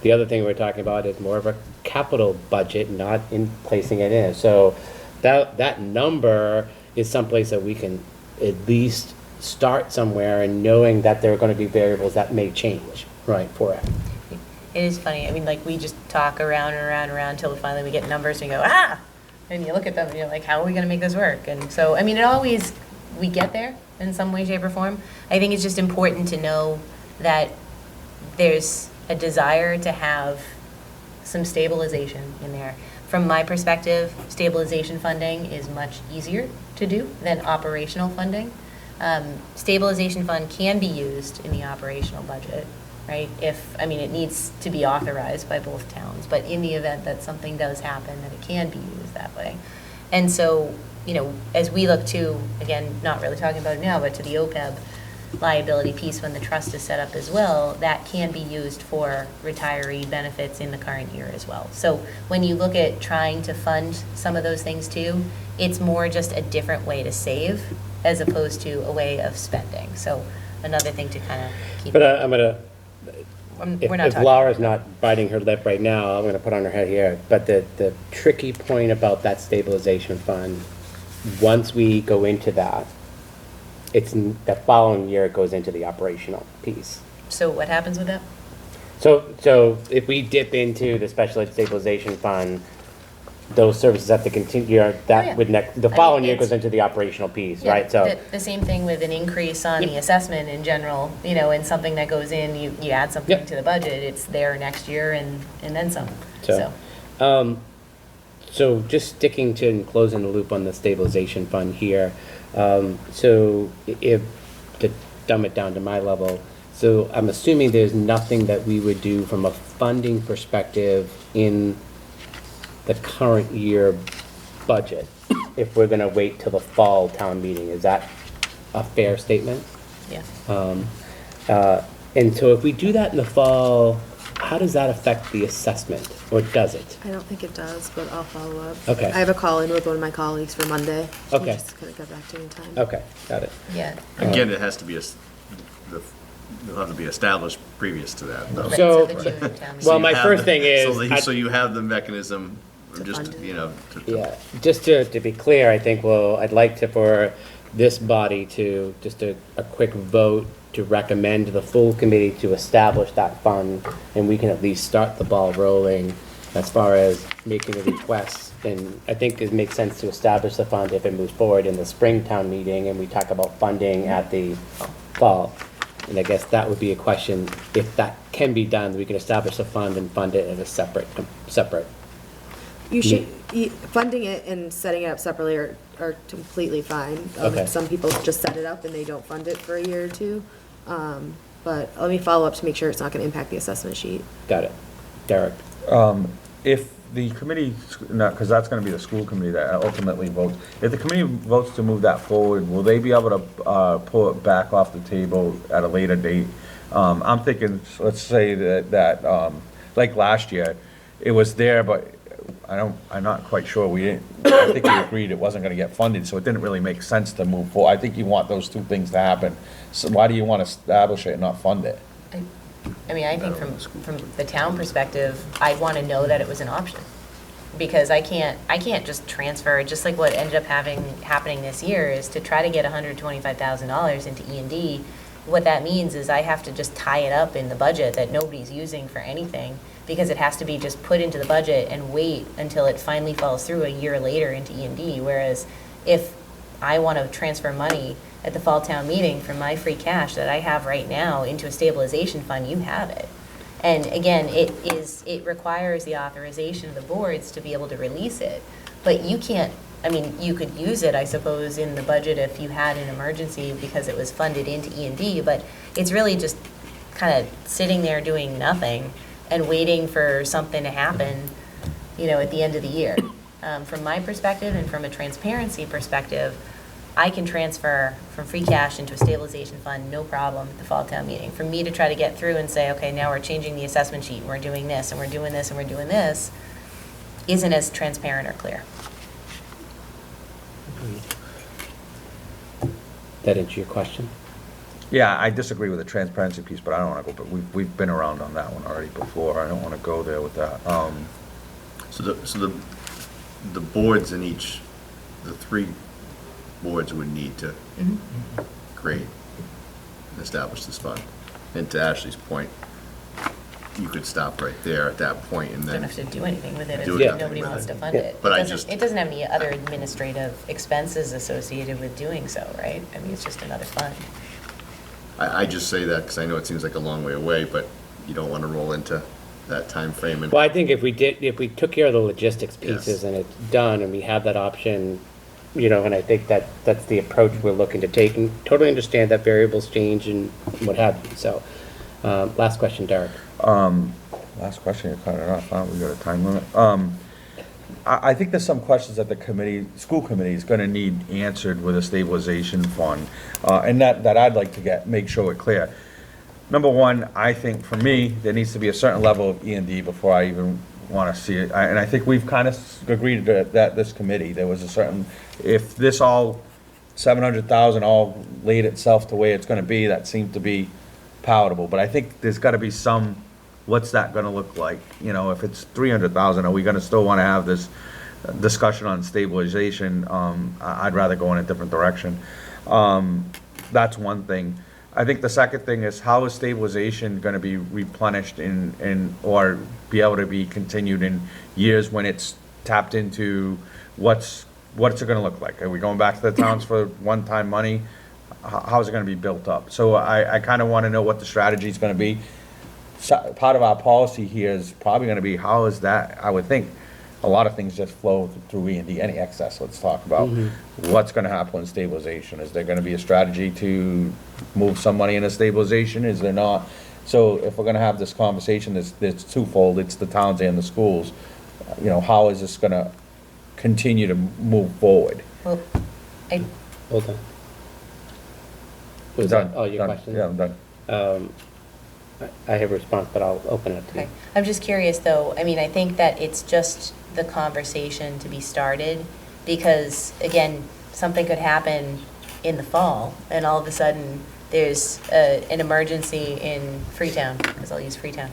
The other thing we're talking about is more of a capital budget, not in placing it in. So that number is someplace that we can at least start somewhere, and knowing that there are going to be variables that may change, right, for it. It is funny, I mean, like, we just talk around and around and around until finally we get numbers and you go, ah! And you look at them and you're like, how are we gonna make this work? And so, I mean, we get there in some way, shape, or form. I think it's just important to know that there's a desire to have some stabilization in there. From my perspective, stabilization funding is much easier to do than operational funding. Stabilization fund can be used in the operational budget, right? It needs to be authorized by both towns, but in the event that something does happen, that it can be used that way. And so, as we look to, again, not really talking about it now, but to the OPEB liability piece when the trust is set up as well, that can be used for retiree benefits in the current year as well. So when you look at trying to fund some of those things too, it's more just a different way to save as opposed to a way of spending. So another thing to kind of keep. But I'm going to, we're not if talking. Laura's not biting her lip right now, I'm going to put on her head here. But the tricky point about that stabilization fund, once we go into that, it's the following year it goes into the operational piece. So what happens with that? So if we dip into the special ed stabilization fund, those services have to continue, yeah. that would the I mean, following year it's- goes into the operational piece, Yeah, right? So, the same thing with an increase on the assessment in general, and something that goes in, you add something Yep. to the budget, it's there next year and then some, So, so just sticking to and closing the loop on the stabilization fund here. So if, to dumb it down to my level, so I'm assuming there's nothing that we would do from a funding perspective in the current year budget if we're gonna wait till the fall town meeting. Is that a fair statement? yeah. And so if we do that in the fall, how does that affect the assessment, or does it? I don't think it does, but I'll follow up. Okay. I have a call in with one of my colleagues for Monday. Okay. I'm just gonna get back to you in time. Okay, got it. Yeah. Again, it has to be the it'll have to be established previous to that, though. Right, So- the June town Well, meeting. my you have first the- thing is, so I- so you have the mechanism, To just, fund it. you know, Yeah, just to be clear, I think, well, I'd like to, for this body to, just a quick vote to recommend to the full committee to establish that fund, and we can at least start the ball rolling as far as making the requests. And I think it makes sense to establish the fund if it moves forward in the spring town meeting, and we talk about funding at the fall. And I guess that would be a question, if that can be done, we can establish a fund and fund it as a separate. You should, funding it and setting it up separately are completely fine. Okay. Some people just set it up and they don't fund it for a year or two. But let me follow up to make sure it's not gonna impact the assessment sheet. Got it. Derek? If the committee, because that's going to be the school committee that ultimately votes, if the committee votes to move that forward, will they be able to pull it back off the table at a later date? I'm thinking, let's say that like last year, it was there, but I'm not quite sure, I think we agreed it wasn't going to get funded, so it didn't really make sense to move forward. I think you want those two things to happen. So why do you want to establish it and not fund it? I mean, I think from the town perspective, I'd want to know that it was an option. Because I can't just transfer, just like what ended up happening this year, is to try to get $125,000 into E&D. What that means is I have to just tie it up in the budget that nobody's using for anything, because it has to be just put into the budget and wait until it finally falls through a year later into E&D. Whereas if I want to transfer money at the fall town meeting from my free cash that I have right now into a stabilization fund, you have it. And again, it requires the authorization of the boards to be able to release it. But you can't, I mean, you could use it, I suppose, in the budget if you had an emergency because it was funded into E&D, but it's really just kind of sitting there doing nothing and waiting for something to happen, at the end of the year. From my perspective and from a transparency perspective, I can transfer from free cash into a stabilization fund, no problem, at the fall town meeting. For me to try to get through and say, okay, now we're changing the assessment sheet, and we're doing this, and we're doing this, and we're doing this, isn't as transparent or clear. That answer your question? Yeah, I disagree with the transparency piece, but I don't want to go, but we've been around on that one already before. I don't want to go there with that. So the boards in each, the three boards would need to create and establish this fund. And to Ashley's point, you could stop right there at that point and You then. don't have to do anything with it Do if anything nobody with wants it. to fund Yeah. it. But It doesn't have any other administrative expenses associated with doing so, right? I mean, it's just another fund. I just say that because I know it seems like a long way away, but you don't want to roll into that time frame. And Well, I think if we took care of the logistics pieces Yes. and it's done and we have that option, and I think that's the approach we're looking to take, and totally understand that variables change and what have you. So, last question, Derek. Last question, you're cutting it off, huh? We got a time limit. I think there's some questions that the school committee is gonna need answered with a stabilization fund, and that I'd like to make sure we're clear. Number one, I think for me, there needs to be a certain level of E&D before I even wanna see it. And I think we've kind of agreed that this committee, there was a certain, if this all, 700,000 all laid itself the way it's gonna be, that seemed to be palatable. But I think there's gotta be some, what's that gonna look like? If it's 300,000, are we gonna still wanna have this discussion on stabilization? I'd rather go in a different direction. That's one thing. I think the second thing is, how is stabilization gonna be replenished or be able to be continued in years when it's tapped into? What's it gonna look like? Are we going back to the towns for one-time money? How's it gonna be built up? So I kinda wanna know what the strategy's gonna be. Part of our policy here is probably gonna be, how is that, I would think, a lot of things just flow through E&D, any excess, let's talk about. What's gonna happen in stabilization? Is there gonna be a strategy to move some money into stabilization? Is there not? So if we're gonna have this conversation, it's twofold, it's the towns and the schools. How is this gonna continue to move forward? Well, Hold on. Was Done, that all your done. questions? Yeah, I'm done. I have a response, but I'll open it to you. okay. I'm just curious, though, I mean, I think that it's just the conversation to be started, because, again, something could happen in the fall, and all of a sudden, there's an emergency in Freetown, because I'll use Freetown.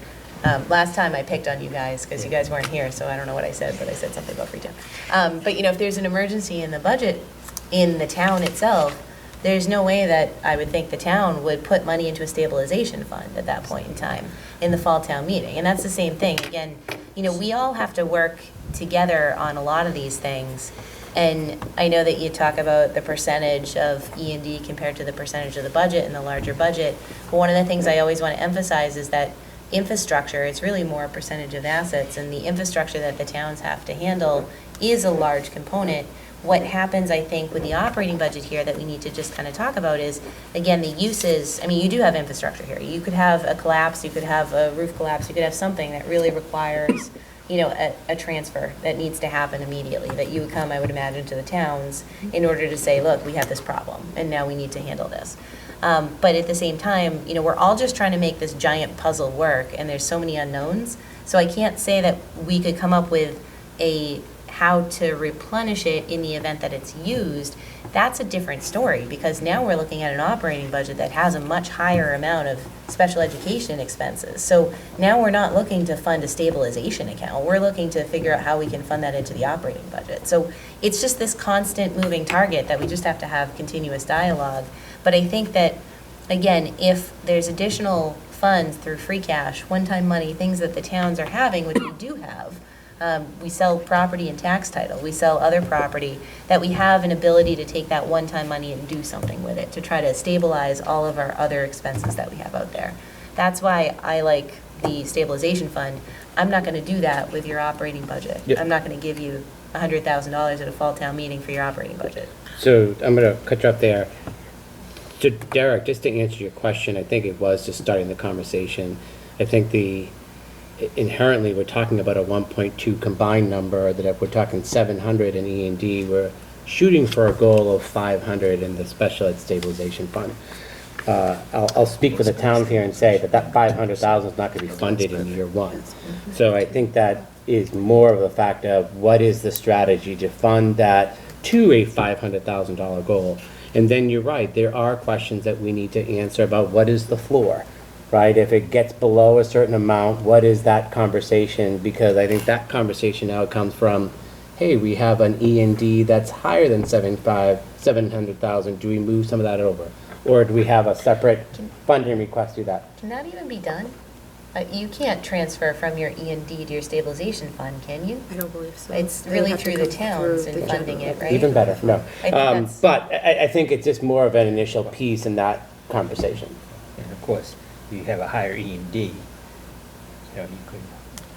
Last time I picked on you guys, because you guys weren't here, so I don't know what I said, but I said something about Freetown. But, if there's an emergency in the budget in the town itself, there's no way that I would think the town would put money into a stabilization fund at that point in time in the fall town meeting. And that's the same thing. Again, we all have to work together on a lot of these things. And I know that you talk about the percentage of E&D compared to the percentage of the budget and the larger budget. But one of the things I always want to emphasize is that infrastructure is really more a percentage of assets, and the infrastructure that the towns have to handle is a large component. What happens, I think, with the operating budget here that we need to just kind of talk about is, again, the uses. I mean, you do have infrastructure here. You could have a collapse, you could have a roof collapse, you could have something that really requires, a transfer that needs to happen immediately, that you would come, I would imagine, to the towns in order to say, look, we have this problem, and now we need to handle this. But at the same time, we're all just trying to make this giant puzzle work, and there's so many unknowns. So I can't say that we could come up with how to replenish it in the event that it's used. That's a different story, because now we're looking at an operating budget that has a much higher amount of special education expenses. So now we're not looking to fund a stabilization account. We're looking to figure out how we can fund that into the operating budget. So it's just this constant moving target that we just have to have continuous dialogue. But I think that, again, if there's additional funds through free cash, one-time money, things that the towns are having, which we do have, we sell property and tax title, we sell other property, that we have an ability to take that one-time money and do something with it to try to stabilize all of our other expenses that we have out there. That's why I like the stabilization fund. I'm not going to do that with your operating budget. Yeah. I'm not going to give you $100,000 at a fall town meeting for your operating budget. So I'm going to cut you off there. So Derek, just to answer your question, I think it was just starting the conversation. I think inherently we're talking about a 1.2 combined number, that if we're talking 700 in E&D, we're shooting for a goal of 500 in the special ed stabilization fund. I'll speak for the towns here and say that 500,000 is not going to be funded in year one. So I think that is more of a fact of what is the strategy to fund that to a $500,000 goal. And then you're right, there are questions that we need to answer about what is the floor, right? If it gets below a certain amount, what is that conversation? Because I think that conversation now comes from, hey, we have an E&D that's higher than 700,000. Do we move some of that over? Or do we have a separate funding request to do that? Can that even be done? You can't transfer from your E&D to your stabilization fund, can you? I don't believe so. It's They would really have to through the come towns through and the funding general. it, right? Even better, no. I think that's- But I think it's just more of an initial piece in that conversation. And of course, you have a higher E&D, you could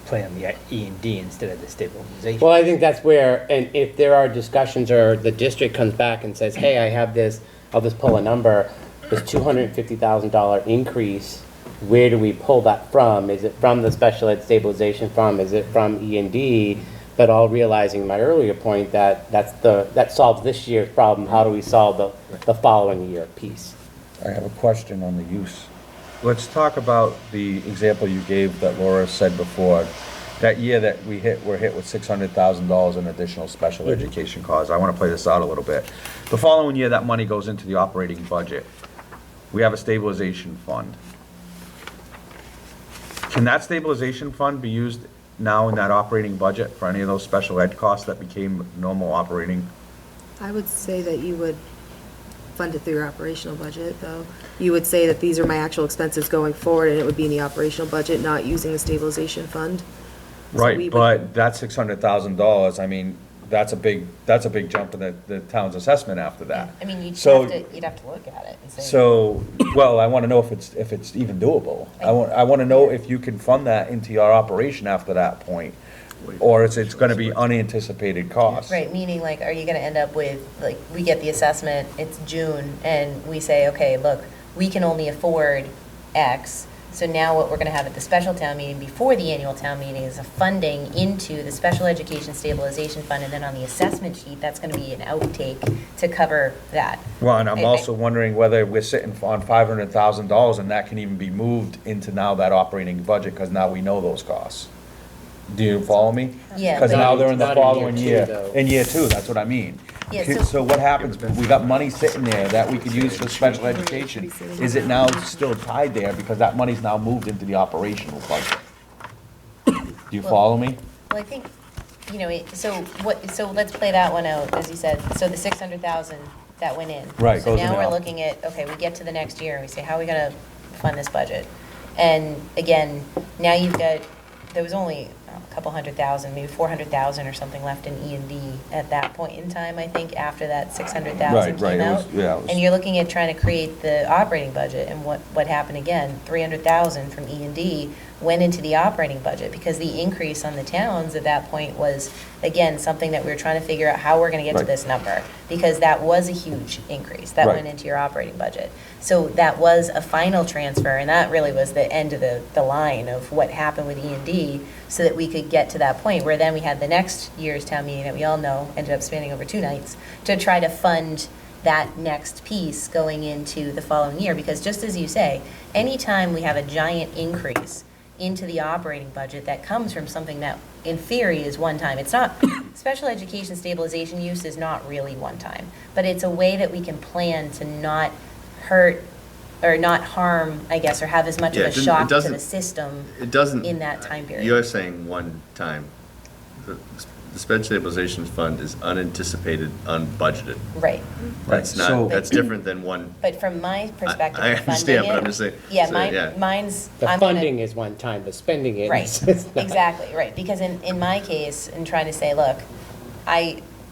play on the E&D instead of the stabilization. Well, I think that's where, and if there are discussions or the district comes back and says, hey, I have this, I'll just pull a number, this $250,000 increase, where do we pull that from? Is it from the special ed stabilization fund? Is it from E&D? But all realizing my earlier point that solves this year's problem. How do we solve the following year piece? I have a question on the use. Let's talk about the example you gave that Laura said before. That year that we're hit with $600,000 in additional special education costs. I want to play this out a little bit. The following year, that money goes into the operating budget. We have a stabilization fund. Can that stabilization fund be used now in that operating budget for any of those special ed costs that became normal operating? I would say that you would fund it through your operational budget, though. You would say that these are my actual expenses going forward, and it would be in the operational budget, not using the stabilization fund. So we Right, would- but that's $600,000. I mean, that's a big jump in the town's assessment after that. I mean, you'd So- have to look at it and say. So, well, I want to know if it's even doable. I want to know if you can fund that into your operation after that point, or it's going to be unanticipated costs. Right, meaning like, are you gonna end up with, like, we get the assessment, it's June, and we say, okay, look, we can only afford X, so now what we're gonna have at the special town meeting before the annual town meeting is a funding into the special education stabilization fund, and then on the assessment sheet, that's gonna be an outtake to cover that. Well, and I'm I- also wondering whether we're sitting on $500,000 and that can even be moved into now that operating budget, because now we know those costs. Do you follow me? Yeah, Because but- now they're in the Not in year following two, year. though. In year two, that's what I mean. Yeah, So what happens, we got money sitting there that we could use for special education, is it now still tied there because that money's now moved into the operational budget? Do you follow me? Well, I think, so let's play that one out, as you said. So the 600,000 that went in. Right, So goes in now the we're op- looking at, okay, we get to the next year and we say, how are we gonna fund this budget? And again, now you've got, there was only a couple 100,000, maybe 400,000 or something left in E&D at that point in time, I think, after that 600,000 Right, came it out. was- yeah, it was- And you're looking at trying to create the operating budget, and what happened again, 300,000 from E&D went into the operating budget, because the increase on the towns at that point was, again, something that we were trying to figure out how we're gonna get to Right. this number, because that was a huge increase, that Right. went into your operating budget. So that was a final transfer, and that really was the end of the line of what happened with E&D, so that we could get to that point, where then we had the next year's town meeting that we all know ended up spanning over 2 nights, to try to fund that next piece going into the following year, because just as you say, anytime we have a giant increase into the operating budget that comes from something that in theory is one time. It's not, special education stabilization use is not really one time, but it's a way that we can plan to not hurt or not harm, I guess, or have as much Yeah, of a it didn't- shock it to doesn't- the system It doesn't. in that time period. You're saying one time. The sped stabilization fund is unanticipated, unbudgeted. Right. That's So- not, that's different than one. But from my perspective, I of funding understand, but it- I'm just saying- Yeah, so, yeah. mine's. The I'm gonna- funding is one time, the spending it Right, is not. exactly, right, because in my case, in trying to say, look,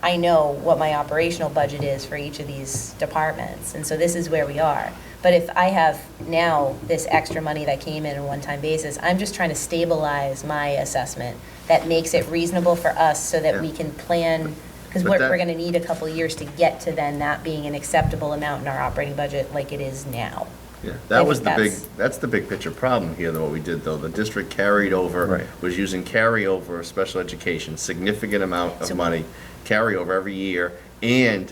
I know what my operational budget is for each of these departments, and so this is where we are. But if I have now this extra money that came in on a one-time basis, I'm just trying to stabilize my assessment that makes it reasonable for us so that we Yeah. can plan, because But we're that- gonna need a couple of years to get to then that being an acceptable amount in our operating budget like it is now. Yeah, I that was think that's the big picture problem here, though, what we did, though. The district carried over, Right. was using carryover of special education, significant amount of So- money, carryover every year, and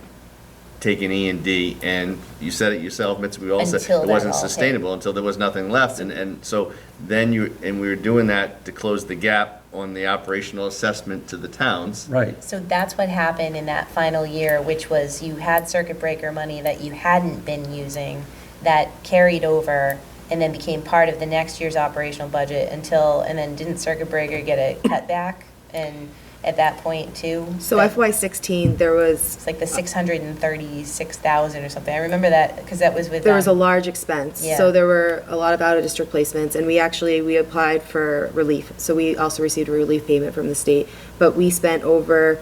taking E&D, and you said it yourself, Mitzi, we all said, Until it that wasn't all hit. sustainable until there was nothing left, and so then and we were doing that to close the gap on the operational assessment to the towns. Right. So that's what happened in that final year, which was you had circuit breaker money that you hadn't been using that carried over and then became part of the next year's operational budget and then didn't circuit breaker get a cutback? And at that point too? So that- FY16, there was, It's like the 636,000 or something. I remember that because that was with. there was a large expense. Yeah. So there were a lot of out-of-district placements, and we applied for relief. So we also received a relief payment from the state, but we spent over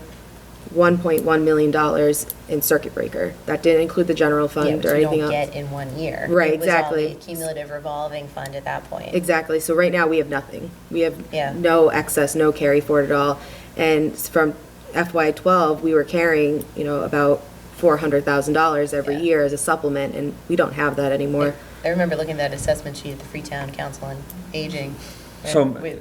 $1.1 million in circuit breaker. That didn't include the general Yeah, fund which or you anything don't else. get in 1 year. Right, It was all exactly. the cumulative revolving fund at that point. Exactly. So right now, we have nothing. We have Yeah. no excess, no carry forward at all. And from FY12, we were carrying, about $400,000 every Yeah. year as a supplement, and we don't have that anymore. I remember looking at that assessment sheet at the Freetown Council on Aging. and So, we-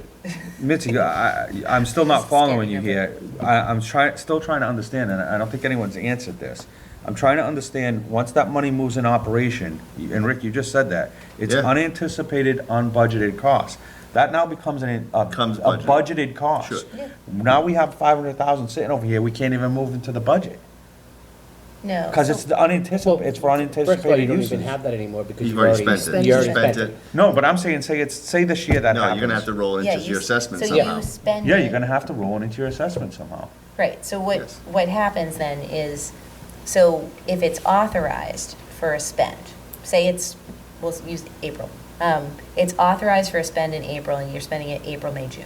Mitzi, I'm still not following you here. I'm still trying to understand, and I don't think anyone's answered this. I'm trying to understand, once that money moves in operation, and Rick, you just said that, it's Yeah. unanticipated, unbudgeted costs. That now becomes a Becomes budgeted. budgeted cost. Sure. Yeah. Now we have 500,000 sitting over here, we can't even move into the budget. No. Because so- it's the unanticipated, it's for First of all, you unanticipated don't uses. even have that anymore because You've you've already already. spent it. You You already spent spent it. it. No, but I'm saying, say this year that No, happens. you're gonna have to roll it Yeah, into your assessment so somehow. you spend Yeah, it- you're gonna have to roll it into your assessment somehow. Right, so Yes. what happens then is, so if it's authorized for a spend, say it's, we'll use April. It's authorized for a spend in April and you're spending it April, May, June.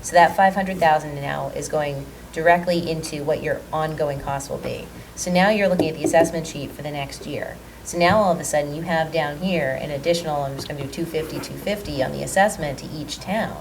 So that 500,000 now is going directly into what your ongoing costs will be. So now you're looking at the assessment sheet for the next year. So now all of a sudden you have down here an additional, I'm just gonna do 250 on the assessment to each town.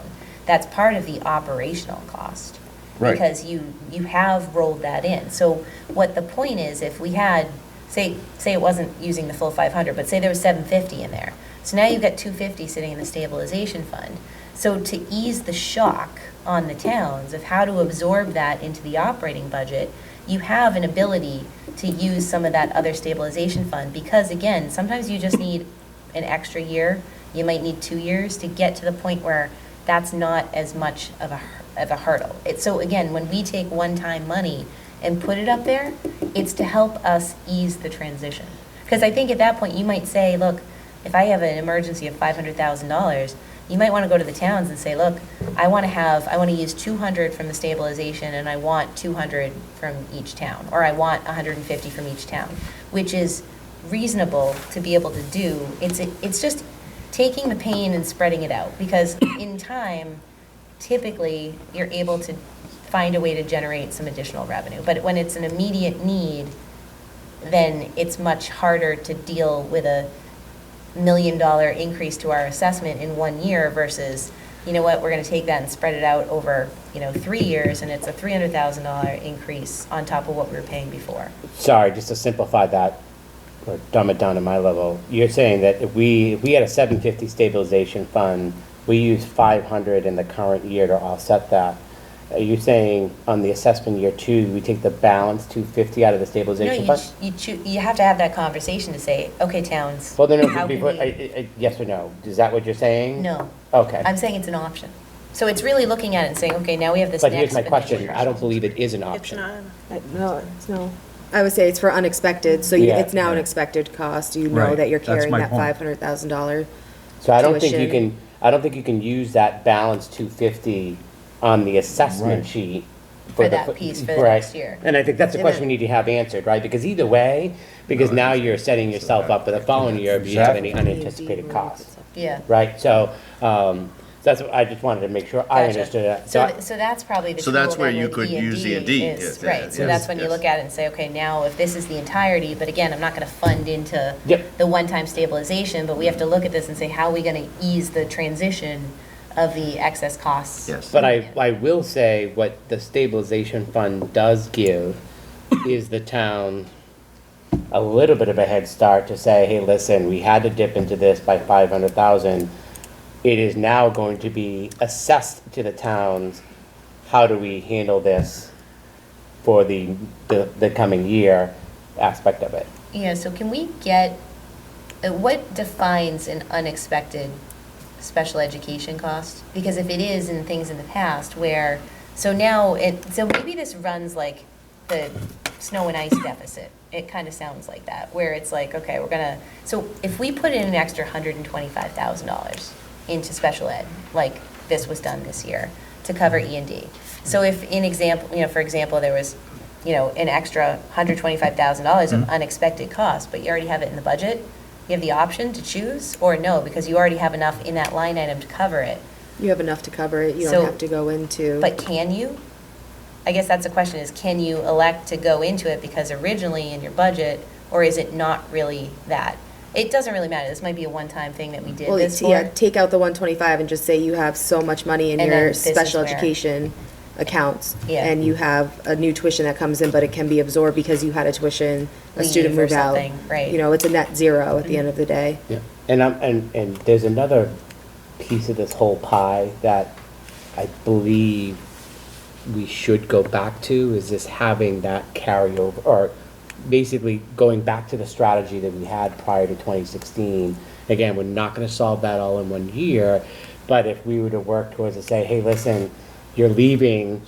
That's part of the operational cost. Right. Because you have rolled that in. So what the point is, if we had, say it wasn't using the full 500, but say there was 750 in there. So now you've got 250 sitting in the stabilization fund. So to ease the shock on the towns of how to absorb that into the operating budget, you have an ability to use some of that other stabilization fund, because again, sometimes you just need an extra year, you might need 2 years to get to the point where that's not as much of a hurdle. So again, when we take one-time money and put it up there, it's to help us ease the transition. Because I think at that point, you might say, look, if I have an emergency of $500,000, you might want to go to the towns and say, look, I want to use 200 from the stabilization, and I want 200 from each town, or I want 150 from each town, which is reasonable to be able to do. It's just taking the pain and spreading it out, because in time, typically, you're able to find a way to generate some additional revenue. But when it's an immediate need, then it's much harder to deal with a $1 million increase to our assessment in 1 year versus, you know what, we're going to take that and spread it out over, 3 years, and it's a $300,000 increase on top of what we were paying before. Sorry, just to simplify that, or dumb it down to my level, you're saying that if we had a 750 stabilization fund, we use 500 in the current year to offset that. Are you saying on the assessment year 2, we take the balance 250 out of the stabilization fund? You have to have that conversation to say, okay, towns. Well, no, how can before, we- yes or no? Is that what you're saying? No. Okay. I'm saying it's an option. So it's really looking at it and saying, okay, now we have this But next. here's my question, financial I don't believe it is an option. No. I would say it's for unexpected, so Yeah. it's now an expected cost. You know Right. that you're That's carrying my that point. $500,000. So I don't think you tuition. can use that balance 250 on the assessment Right. sheet. For that piece for the Right. next year. And I think that's the And question then- we need to have answered, right? Because either way, because now you're setting yourself up for the following year if you have any unanticipated costs, Yeah. right? So, that's what, I just wanted to make sure I Gotcha. understood that. So that's probably the So tool that's where then you with could use E&D, is, yes, right, so yes, that's when you yes. look at it and say, okay, now if this is the entirety, but again, I'm not gonna fund into Yep. the one-time stabilization, but we have to look at this and say, how are we gonna ease the transition of the excess costs? Yes. But I will say what the stabilization fund does give is the town a little bit of a head start to say, hey, listen, we had to dip into this by 500,000. It is now going to be assessed to the towns, how do we handle this for the coming year aspect of it? Yeah, so can we get, what defines an unexpected special education cost? Because if it is in things in the past where, so maybe this runs like the snow and ice deficit. It kind of sounds like that, where it's like, okay, so if we put in an extra $125,000 into special ed, like this was done this year, to cover E&D. So if for example, there was, an extra $125,000 of unexpected cost, but you already have it in the budget, you have the option to choose, or no, because you already have enough in that line item to cover it. You have enough to cover it, you So- don't have to go into. But can you? I guess that's the question, is can you elect to go into it because originally in your budget, or is it not really that? It doesn't really matter, this might be a one-time thing that we did Well, this yeah, for. take out the 125 and just say you have so much money in And then your this is special where- education accounts. Yeah. And you have a new tuition that comes in, but it can be absorbed because you had a tuition, a Leave student or move out. something, right. It's a net zero at the end of the day. Yeah, and there's another piece of this whole pie that I believe we should go back to, is this having that carryover, or basically going back to the strategy that we had prior to 2016. Again, we're not gonna solve that all in 1 year, but if we were to work towards to say, hey, listen, you're leaving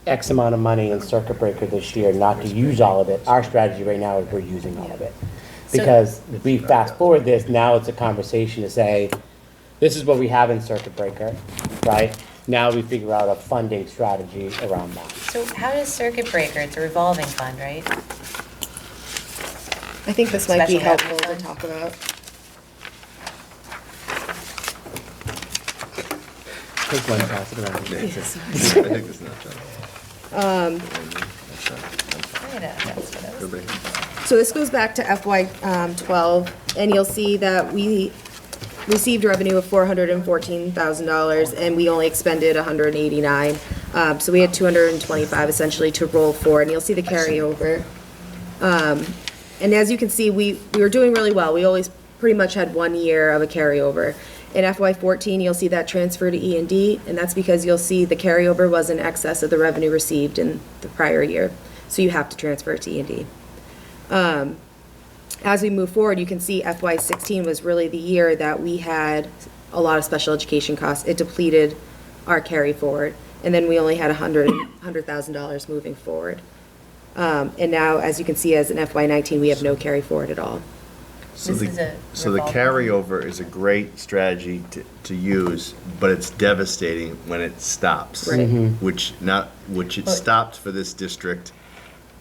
X amount of money in circuit breaker this year, not to use all of it, our strategy right now is we're using all of it. So- Because if we fast forward this, now it's a conversation to say, this is what we have in circuit breaker, right? Now we figure out a funding strategy around that. So how does circuit breaker, it's a revolving fund, right? I think this might be Special revenue helpful to fund. talk about. Take one, pass it around. I think it's not done. That's what I was Everybody- So this goes back to FY '12, and you'll see that we received revenue of $414,000, and we only expended $189. So we had $225 essentially to roll forward, and you'll see the carryover. And as you can see, we were doing really well. We always pretty much had 1 year of a carryover. In FY '14, you'll see that transfer to E&D, and that's because you'll see the carryover was in excess of the revenue received in the prior year. So you have to transfer it to E&D. As we move forward, you can see FY '16 was really the year that we had a lot of special education costs. It depleted our carry forward, and then we only had $100,000 moving forward. And now, as you can see, as an FY19, we have no carry forward at all. So This is a so the revolving. carryover is a great strategy to use, but it's devastating when it stops. Right. Which it But- stopped for this district,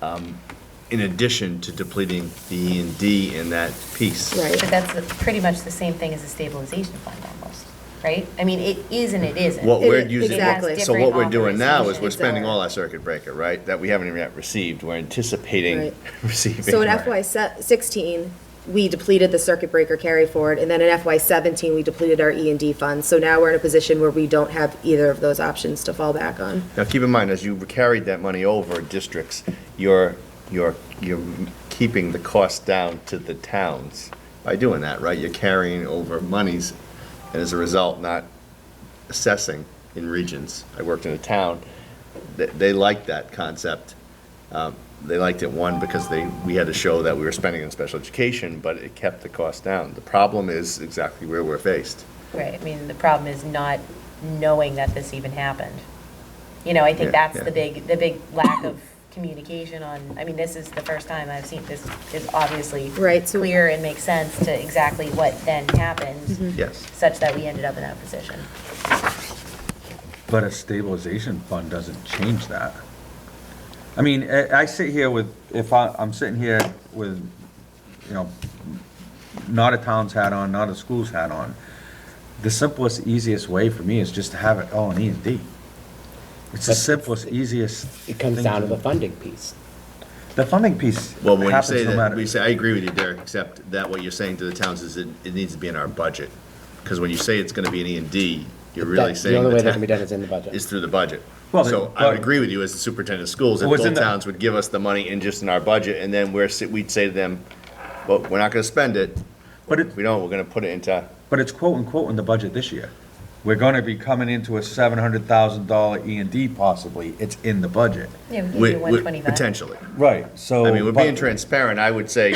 in addition to depleting the E&D in that piece. Right. But that's pretty much the same thing as a stabilization fund almost, right? I mean, it is and it isn't. What we're using, Exactly. so what we're doing now is Different we're spending authorizations. all our circuit breaker, right? That we haven't even yet received. We're anticipating Right. receiving. So in right. FY16, we depleted the circuit breaker carry forward, and then in FY17, we depleted our E&D funds. So now we're in a position where we don't have either of those options to fall back on. Now, keep in mind, as you carried that money over districts, you're keeping the cost down to the towns by doing that, right? You're carrying over monies, and as a result, not assessing in regions. I worked in a town, they liked that concept. They liked it, one, because we had to show that we were spending on special education, but it kept the cost down. The problem is exactly where we're faced. Right, I mean, the problem is not knowing that this even happened. You know, I think Yeah, that's yeah. the big lack of communication on, I mean, this is the first time I've seen this is obviously Right, so- clear and makes sense to exactly what then happened, Yes. such that we ended up in that position. But a stabilization fund doesn't change that. I mean, I sit here with, if I'm sitting here with, you know, not a town's hat on, not a school's hat on, the simplest, easiest way for me is just to have it all in E&D. It's the But simplest, easiest. It comes thing down to do. the funding piece. The funding piece Well, when you happens say no that, matter. we say, I agree with you, Derek, except that what you're saying to the towns is it needs to be in our budget. Because when you say it's gonna be an E&D, you're really That- saying The only way that the can be done is in the budget. is through the budget. Well, So I would but- agree with you as the superintendent of schools, if Well, it's in both the- towns would give us the money just in our budget, and then we'd say to them, well, we're not gonna spend it. But If we don't, we're gonna put it into, But it's quote unquote in the budget this year. We're gonna be coming into a $700,000 E&D possibly. It's in the budget. Yeah, we give you with- 125. potentially. Right, so. I mean, we're being but- transparent, I would say,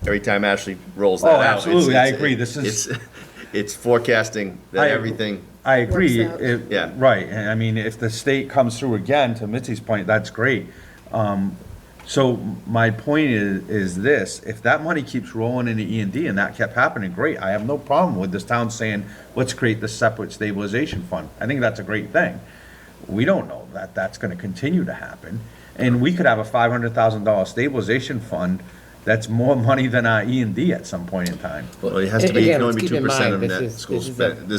every time Ashley rolls that Oh, out. absolutely, I agree. This is- It's forecasting that I- everything, I agree. Works out. Yeah. Right, and I mean, if the state comes through again, to Mitzi's point, that's great. So my point is this, if that money keeps rolling into E&D and that kept happening, great. I have no problem with this town saying, let's create the separate stabilization fund. I think that's a great thing. We don't know that that's gonna continue to happen. And we could have a $500,000 stabilization fund that's more money than our E&D at some point in time. well, it has to be, it Again, can only let's be keep in 2% mind, of this net is- school this is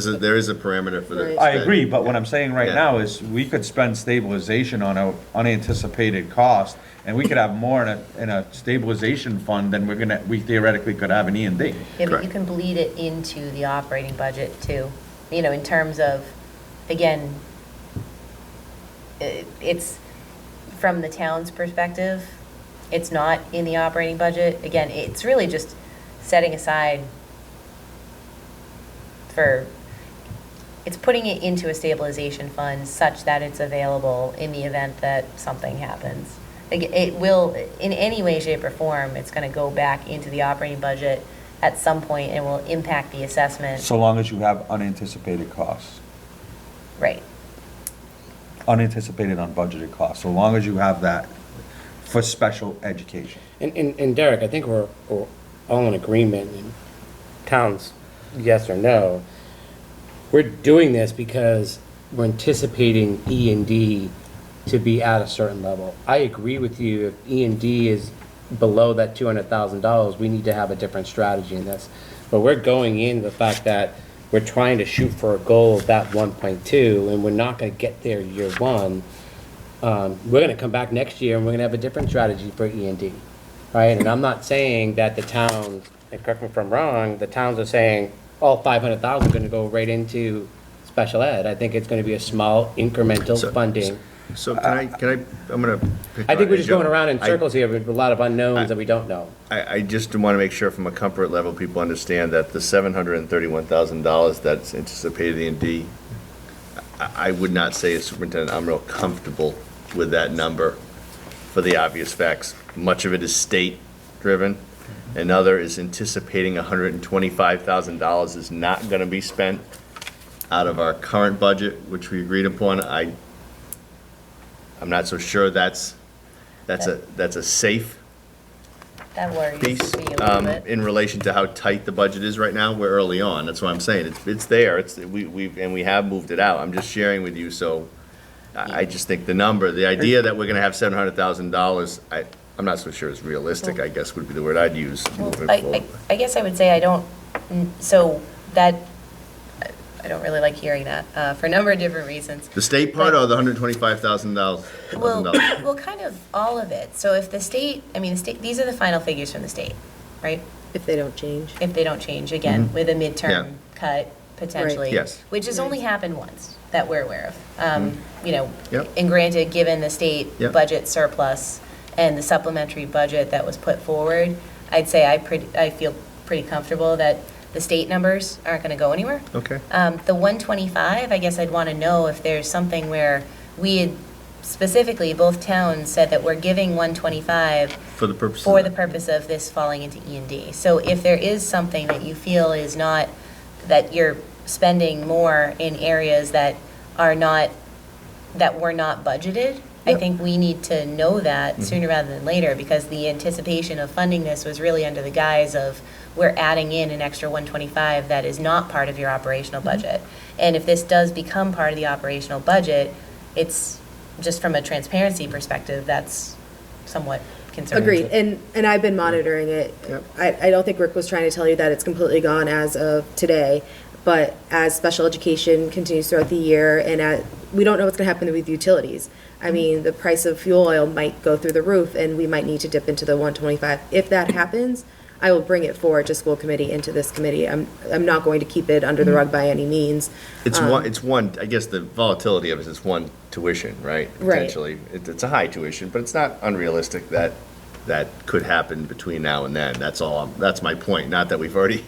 spend. There is a parameter for the. Right. I spend. agree, but what I'm saying right Yeah. now is we could spend stabilization on a unanticipated cost, and we could have more in a stabilization fund than we theoretically could have in E&D. Yeah, but you Correct. can bleed it into the operating budget too, you know, in terms of, again, it's, from the town's perspective, it's not in the operating budget. Again, it's really just setting aside it's putting it into a stabilization fund such that it's available in the event that something happens. It will, in any way, shape, or form, it's gonna go back into the operating budget at some point and will impact the assessment. So long as you have unanticipated costs, Right. unanticipated unbudgeted costs, so long as you have that for special education. And Derek, I think we're all in agreement, and towns, yes or no. We're doing this because we're anticipating E&D to be at a certain level. I agree with you, if E&D is below that $200,000, we need to have a different strategy in this. But we're going in the fact that we're trying to shoot for a goal of that 1.2, and we're not gonna get there year one. We're gonna come back next year and we're gonna have a different strategy for E&D, right? And I'm not saying that the towns, and correct me if I'm wrong, the towns are saying, all 500,000 is gonna go right into special ed. I think it's gonna be a small incremental So- funding. So I'm gonna pick I think on we're just Joe. going around in I- circles here with a lot of unknowns that we don't know. I just want to make sure from a comfort level, people understand that the $731,000 that's anticipated in D, I would not say as superintendent, I'm real comfortable with that number for the obvious facts. Much of it is state-driven. Another is anticipating $125,000 is not going to be spent out of our current budget, which we agreed upon. I'm not so sure that's that's a safe That worries piece. me a little bit. In relation to how tight the budget is right now, we're early on, that's what I'm saying, it's there, we have moved it out, I'm just sharing with you, so I just think the idea that we're gonna have $700,000, I'm not so sure is realistic, I guess would be the word I'd use moving forward. I guess I would say I don't, so that, I don't really like hearing that, for a number of different reasons. The state part or the $125,000? Well, kind of all of it. So if the state, these are the final figures from the state, right? If they don't change. If they don't change, again, with a Yeah. midterm cut potentially. Yes. Which has only happened once, that we're aware of. Yep. And granted, given the state Yep. budget surplus and the supplementary budget that was put forward, I'd say I feel pretty comfortable that the state numbers aren't going to go anywhere. Okay. The 125, I guess I'd want to know if there's something where we had specifically, both towns said that we're giving 125 For the purpose of for that. the purpose of this falling into E&D. So if there is something that you feel is not, that you're spending more in areas that are not, that were not budgeted, I think we need to know that sooner rather than later, because the anticipation of funding this was really under the guise of, we're adding in an extra 125 that is not part of your operational budget. And if this does become part of the operational budget, it's, just from a transparency perspective, that's somewhat concerning. Agreed, and I've been monitoring it. Yep. I don't think Rick was trying to tell you that it's completely gone as of today, but as special education continues throughout the year, and we don't know what's gonna happen with utilities. I mean, the price of fuel oil might go through the roof, and we might need to dip into the 125. If that happens, I will bring it forward to school committee, into this committee. I'm not going to keep it under the rug by any means. It's one, I guess the volatility of it is one tuition, right? Right. Potentially. It's a high tuition, but it's not unrealistic that could happen between now and then. That's all, that's my point. Not that we've already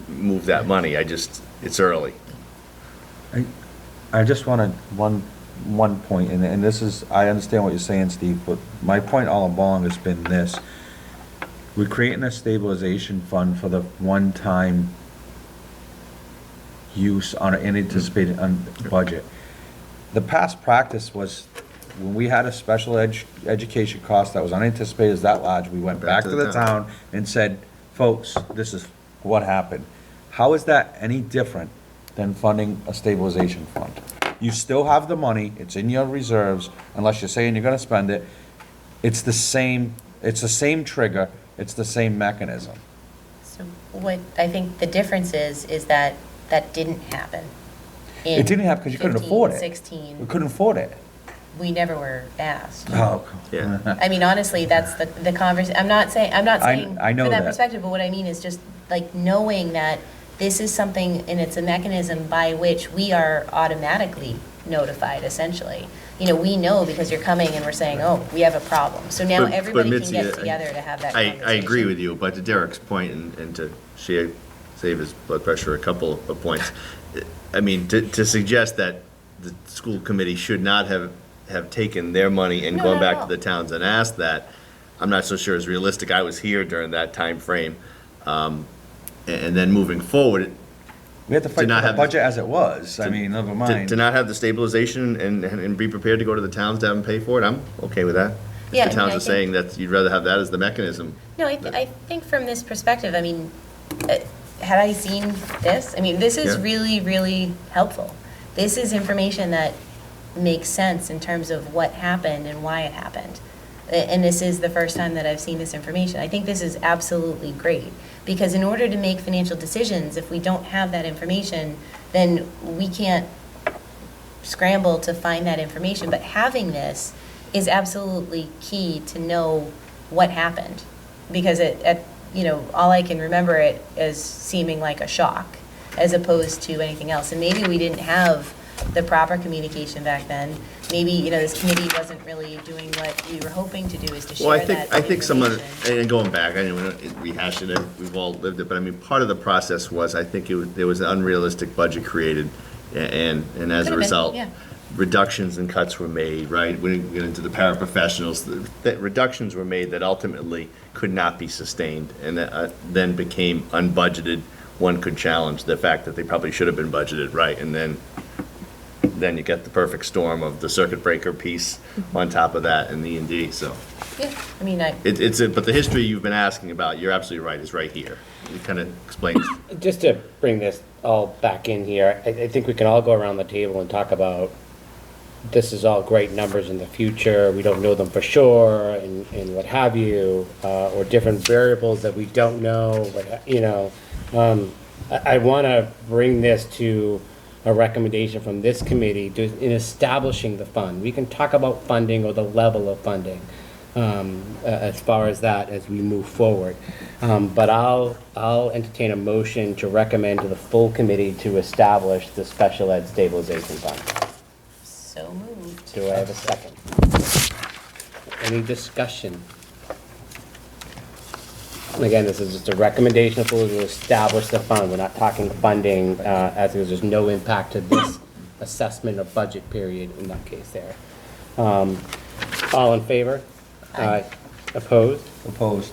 moved that money, it's early. I just wanted one point, and this is, I understand what you're saying, Steve, but my point all along has been this. We're creating a stabilization fund for the one-time use on an anticipated budget. The past practice was, when we had a special education cost that was unanticipated as that large, we went back to the town and said, folks, this is what happened. How is that any different than funding a stabilization fund? You still have the money, it's in your reserves, unless you're saying you're gonna spend it. It's the same trigger, it's the same mechanism. So what I think the difference is that that didn't happen. It didn't happen because you couldn't afford it. 16, We couldn't afford it. we never were asked. Oh. Yeah. I mean, honestly, that's the conversation. I'm not saying I know from that that. perspective, but what I mean is just like knowing that this is something, and it's a mechanism by which we are automatically notified, essentially. We know because you're coming and we're saying, oh, we have a problem. So now But everybody can Mitzi, get together to have that conversation. I agree with you, but to Derek's point, and to save his blood pressure a couple of points, I mean, to suggest that the school committee should not have taken their money and No, gone not back at to all. the towns and asked that, I'm not so sure is realistic. I was here during that time frame. And then moving forward, We had to fight for not the have budget as it was, I mean, never mind. to not have the stabilization and be prepared to go to the towns to have them pay for it, I'm okay with that. Yeah, If the I mean, towns I are saying that you'd rather have that as the mechanism. No, I think from this perspective, I mean, had I seen this, I mean, this is Yeah. really, really helpful. This is information that makes sense in terms of what happened and why it happened. And this is the first time that I've seen this information. I think this is absolutely great, because in order to make financial decisions, if we don't have that information, then we can't scramble to find that information. But having this is absolutely key to know what happened, because all I can remember it as seeming like a shock as opposed to anything else. And maybe we didn't have the proper communication back then. Maybe, this committee wasn't really doing what we were hoping to do, is to Well, share that I think some of information. the, and going back, I know we're not rehashing it, we've all lived it, but I mean, part of the process was, I think there was an unrealistic budget created, and as Could a have been, result, yeah. reductions and cuts were made, right? We didn't get into the paraprofessionals, that reductions were made that ultimately could not be sustained, and that then became unbudgeted. One could challenge the fact that they probably should have been budgeted, right? And then then you get the perfect storm of the circuit breaker piece on top of that and the E&D, so. Yeah, I mean, But the history you've been asking about, you're absolutely right, is right here. It kind of explains. Just to bring this all back in here, I think we can all go around the table and talk about, this is all great numbers in the future, we don't know them for sure, and what have you, or different variables that we don't know, you know. I want to bring this to a recommendation from this committee in establishing the fund. We can talk about funding or the level of funding as far as that as we move forward. But I'll entertain a motion to recommend to the full committee to establish the special ed stabilization fund. so moved. Do I have a second? Any discussion? Again, this is just a recommendation of full to establish the fund. We're not talking funding, as there's no impact to this assessment of budget period in that case there. All in favor? Aye. Opposed? Opposed.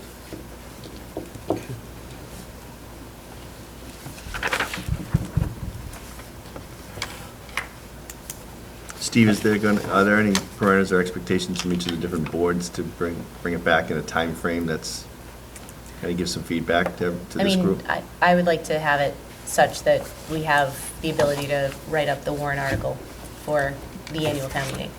Steve, are there any parameters or expectations from each of the different boards to bring it back in a time frame that's, kind of give some feedback to this group? I would like to have it such that we have the ability to write up the warrant article for the annual town meeting.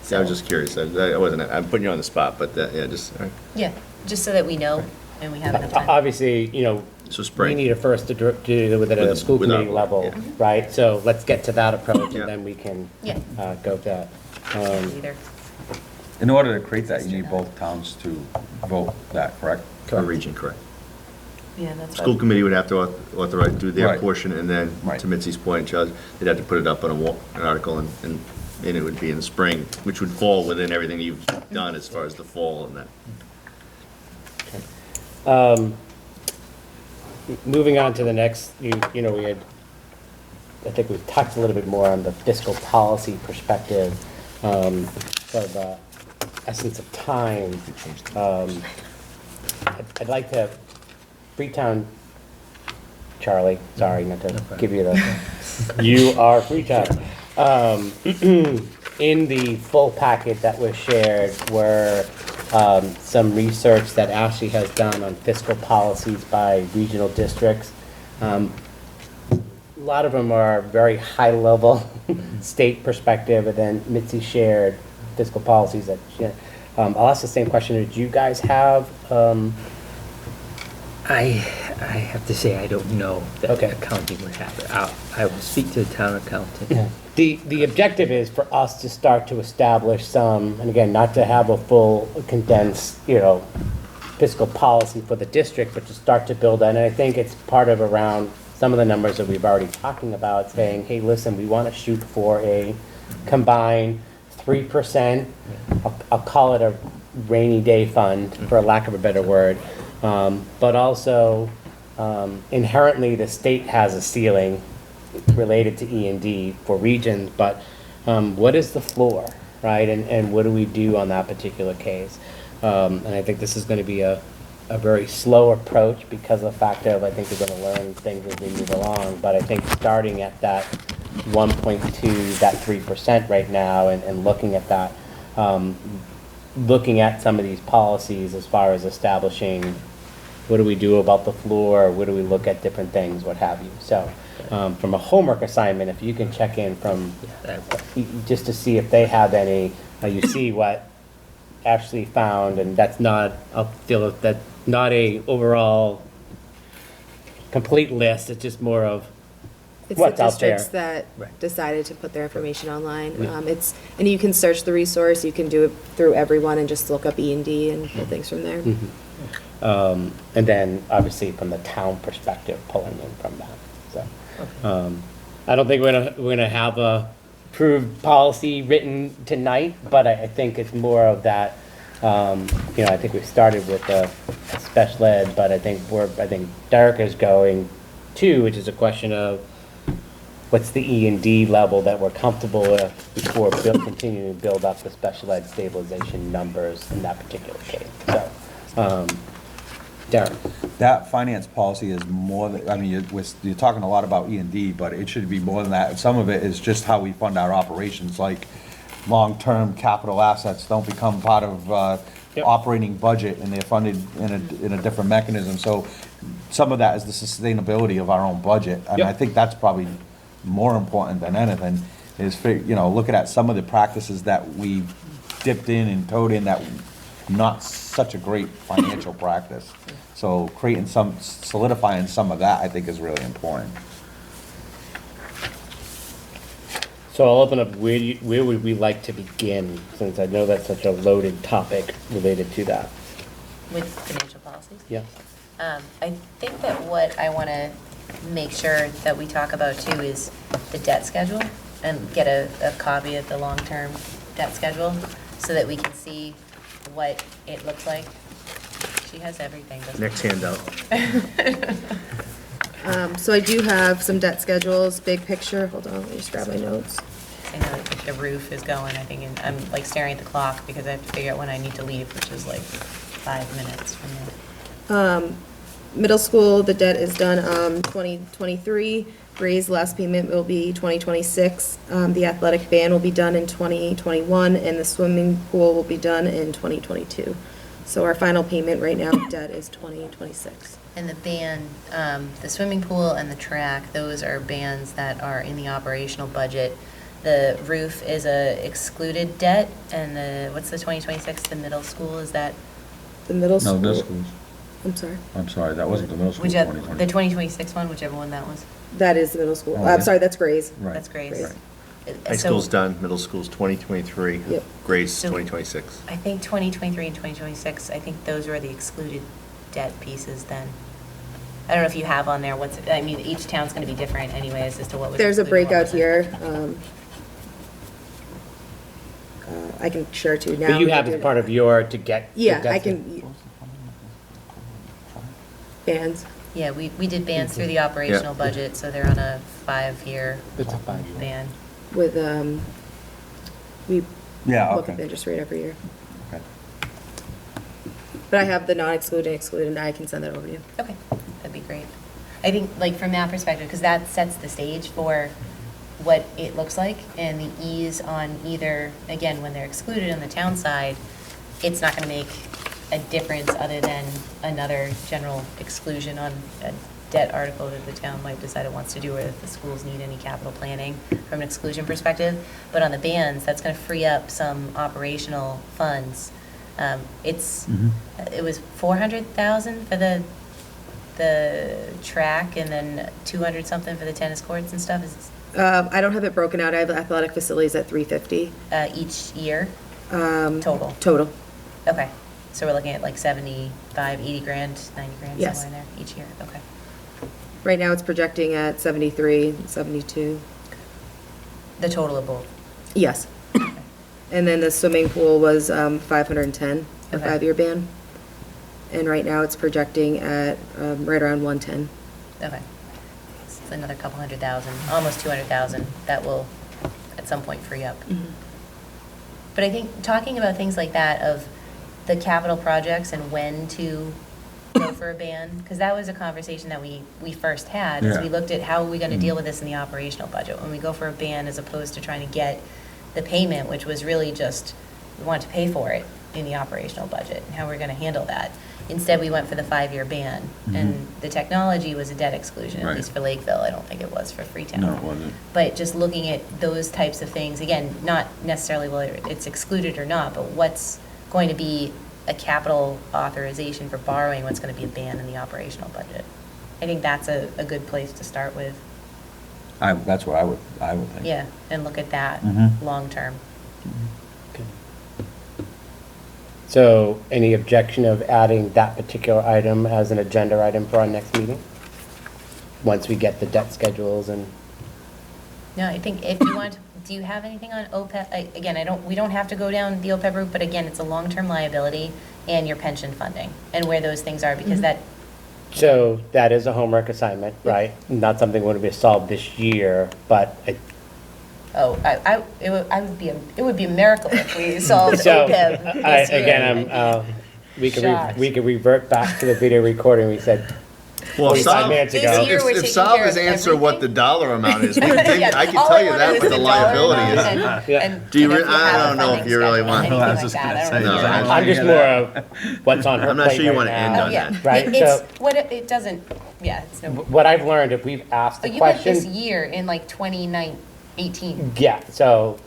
Yeah, I was just curious. I'm putting you on the spot, but yeah, just, all right. Yeah, just so that we know and we have enough time. Obviously, you know, So we spring. need to first to do with it at the school With our committee board, level, yeah. right? So let's get to that approach Yeah. and then we can Yeah. go to that. Either. In order to create that, you need both towns to vote that, correct? For region, correct. Yeah, that's School committee would have to authorize, do their Right. portion, and then, Right. to Mitzi's point, Charles, they'd have to put it up on an article, and it would be in the spring, which would fall within everything you've done as far as the fall and that. Moving on to the next, you know, I think we've touched a little bit more on the fiscal policy perspective, for the essence of time. I'd like to, Freetown, Charlie, sorry, not to give you the, you are Freetown. In the full packet that was shared were some research that Ashley has done on fiscal policies by regional districts. A lot of them are very high-level state perspective, and then Mitzi shared fiscal policies that, I'll ask the same question. Did you guys have? I have to say, I don't know that Okay. accounting would have it. I will speak to the town accountant. The objective is for us to start to establish some, and again, not to have a full condensed, fiscal policy for the district, but to start to build that. And I think it's part of around some of the numbers that we've already talking about, saying, hey, listen, we want to shoot for a combined 3%. I'll call it a rainy day fund, for lack of a better word. But also, inherently, the state has a ceiling related to E&D for regions, but what is the floor, right? And what do we do on that particular case? And I think this is going to be a very slow approach because of the fact of, I think we're going to learn things as we move along, but I think starting at that 1.2, that 3% right now, and looking at that, looking at some of these policies as far as establishing what do we do about the floor, what do we look at different things, what have you. So from a homework assignment, if you can check in from, just to see if they have any, you see what Ashley found, and that's not, I'll feel that's not a overall complete list, it's just more of It's what's the out there. districts that Right. decided to put their information online. Yeah. And you can search the resource, you can do it through everyone and just look up E&D and pull things from there. And then, obviously, from the town perspective, pulling in from that, so. I don't think we're gonna have a approved policy written tonight, but I think it's more of that, I think we started with the special ed, but I think Derek is going too, which is a question of what's the E&D level that we're comfortable with before continuing to build up the special ed stabilization numbers in that particular case, so. Darren? That finance policy is more, I mean, you're talking a lot about E&D, but it should be more than that. Some of it is just how we fund our operations, like long-term capital assets don't become part of Yep. operating budget, and they're funded in a different mechanism. So some of that is the sustainability of our own budget. And I Yep. think that's probably more important than anything, is, looking at some of the practices that we dipped in and toed in that not such a great financial practice. So solidifying some of that, I think, is really important. So I'll open up, where would we like to begin, since I know that's such a loaded topic related to that? With financial policies? Yeah. I think that what I want to make sure that we talk about too is the debt schedule, and get a copy of the long-term debt schedule so that we can see what it looks like. She has everything, doesn't she? Next handout. So I do have some debt schedules, big picture. Hold on, let me just grab my notes. I know that the roof is going, I think, and I'm like staring at the clock because I have to figure out when I need to leave, which is like 5 minutes from now. Middle school, the debt is done 2023. Gray's last payment will be 2026. The athletic band will be done in 2021, and the swimming pool will be done in 2022. So our final payment right now, debt is 2026. And the band, the swimming pool and the track, those are bands that are in the operational budget. The roof is a excluded debt, and what's the 2026, the middle school, is that? The middle No, school. middle schools. I'm sorry. That wasn't the middle school, The 2020. 2026 one, whichever one that was. That is the middle school. Oh, I'm yeah. sorry, that's Gray's. Right. That's Grace. Grace. High So, school's done, middle school's 2023. Yep. Grades So- 2026. I think 2023 and 2026, I think those were the excluded debt pieces then. I don't know if you have on there I mean, each town's going to be different anyways as to what was. There's a excluded, what breakout wasn't. here. I can share too now. But you have as part of your, to get. Yeah, that's I it. can. Bands. Yeah, we did bands through the operational Yeah. budget, so they're on a 5-year It's a 5-year. ban. With, we Yeah, look at the okay. interest rate every year. Okay. But I have the non-excluded, excluded, and I can send that over to you. Okay, that'd be great. I think, like, from that perspective, because that sets the stage for what it looks like, and the ease on either, again, when they're excluded on the town side, it's not gonna make a difference other than another general exclusion on a debt article that the town might decide it wants to do, or if the schools need any capital planning from an exclusion perspective. But on the bands, that's gonna free up some operational funds. It was 400,000 for the track, and then 200 something for the tennis courts and stuff, I don't have it broken out. I have athletic facilities at 350. each year, total. Total. Okay, so we're looking at like 75, 80 grand, 90 grand, Yes. somewhere in there each year, okay. Right now, it's projecting at 73, 72. The total of both. Yes. And then the swimming pool was 510, a Okay. 5-year ban. And right now, it's projecting at right around 110. Okay. It's another couple 100,000, almost 200,000, that will at some point free up. But I think talking about things like that, of the capital projects and when to go for a ban, because that was a conversation that we first had, as we Yeah. looked at how are we going to deal with this in the operational budget, when we go for a ban as opposed to trying to get the payment, which was really just, we wanted to pay for it in the operational budget, and how we're going to handle that. Instead, we went for the 5-year ban, and the technology was a debt exclusion, at Right. least for Lakeville. I don't think it was for Freetown. No, it wasn't. But just looking at those types of things, again, not necessarily whether it's excluded or not, but what's going to be a capital authorization for borrowing, what's going to be a ban in the operational budget. I think that's a good place to start with. That's what I would think. Yeah, and look at that Mhm. long-term. Okay. So any objection of adding that particular item as an agenda item for our next meeting? Once we get the debt schedules and, No, I think if you want, do you have anything on OPEB? Again, we don't have to go down the OPEB route, but again, it's a long-term liability and your pension funding, and where those things are, because that, so that is a homework assignment, right? Not something going to be solved this year, but it would be a miracle if we solved so, OPEB this year. again, we could, Shocked. we could revert back to the video recording, we said, Well, 45 Sal, minutes This ago. year we're if taking Sal care has of answered what the everything. dollar amount is, we can take, Yeah, I can all tell you wanted that was what the dollar liability amount is. and- Yeah. and Do you if re- I have a don't know if funding you really schedule, want- anything I was like just that. gonna I don't say, know. No, I- I'm just more of what's on her I'm not plate sure you right wanna end now. on Oh, yeah. that. Right, It's, so- what, it doesn't, yeah, it's no. What I've learned, if we've asked Oh, the you meant this question, year in like 2018. yeah, so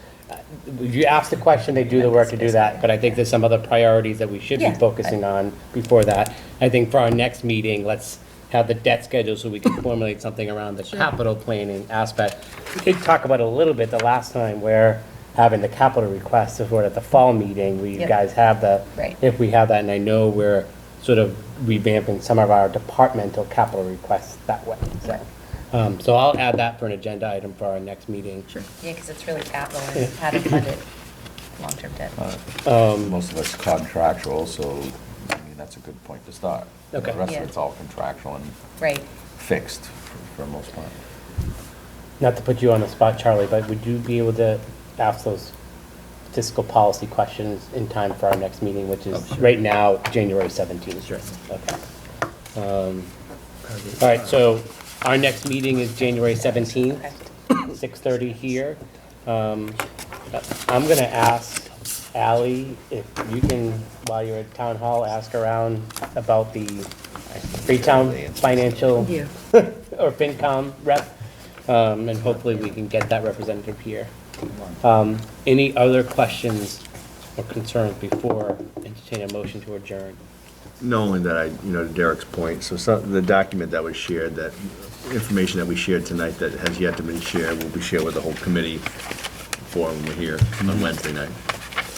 if you ask the question, they do the work to do that, but I think there's some other priorities that we should be Yeah. focusing on before that. I think for our next meeting, let's have the debt schedule so we can formulate something around the capital planning aspect. We did talk about it a little bit the last time where having the capital requests, if we're at the fall meeting, we Yep. guys have the, Right. if we have that, and I know we're sort of revamping some of our departmental capital requests that way, so. So I'll add that for an agenda item for our next meeting. Sure. Yeah, because it's really capital and how to fund it, long-term debt. Most of it's contractual, so, I mean, that's a good point to start. Okay. The rest Yeah. of it's all contractual and Right. fixed for the most part. Not to put you on the spot, Charlie, but would you be able to ask those fiscal policy questions in time for our next meeting, which is right now, January 17th? Sure. Okay. All right, so our next meeting is January 17th, 6:30 here. I'm going to ask Ally if you can, while you're at Town Hall, ask around about the Freetown Financial or FinCom rep, and hopefully we can get that representative here. Any other questions or concerns before entertain a motion to adjourn? Knowing that to Derek's point, so the document that was shared, that information that we shared tonight that has yet to be shared, will be shared with the whole committee before when we're here on Wednesday night.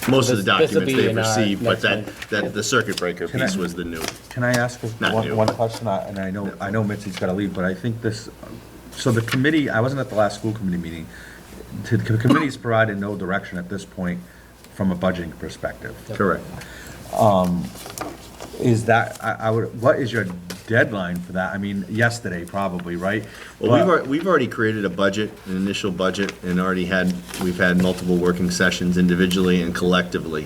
Most of the This will documents be they've in our received, but next that the circuit breaker Can I- piece was the new. Can I ask Not new. one question? And I know Mitzi's got to leave, but I think this, so the committee, I wasn't at the last school committee meeting. The committee's provided no direction at this point from a budgeting perspective. Correct. Is that, what is your deadline for that? I mean, yesterday probably, right? Well, But- we've already created a budget, an initial budget, and we've had multiple working sessions individually and collectively.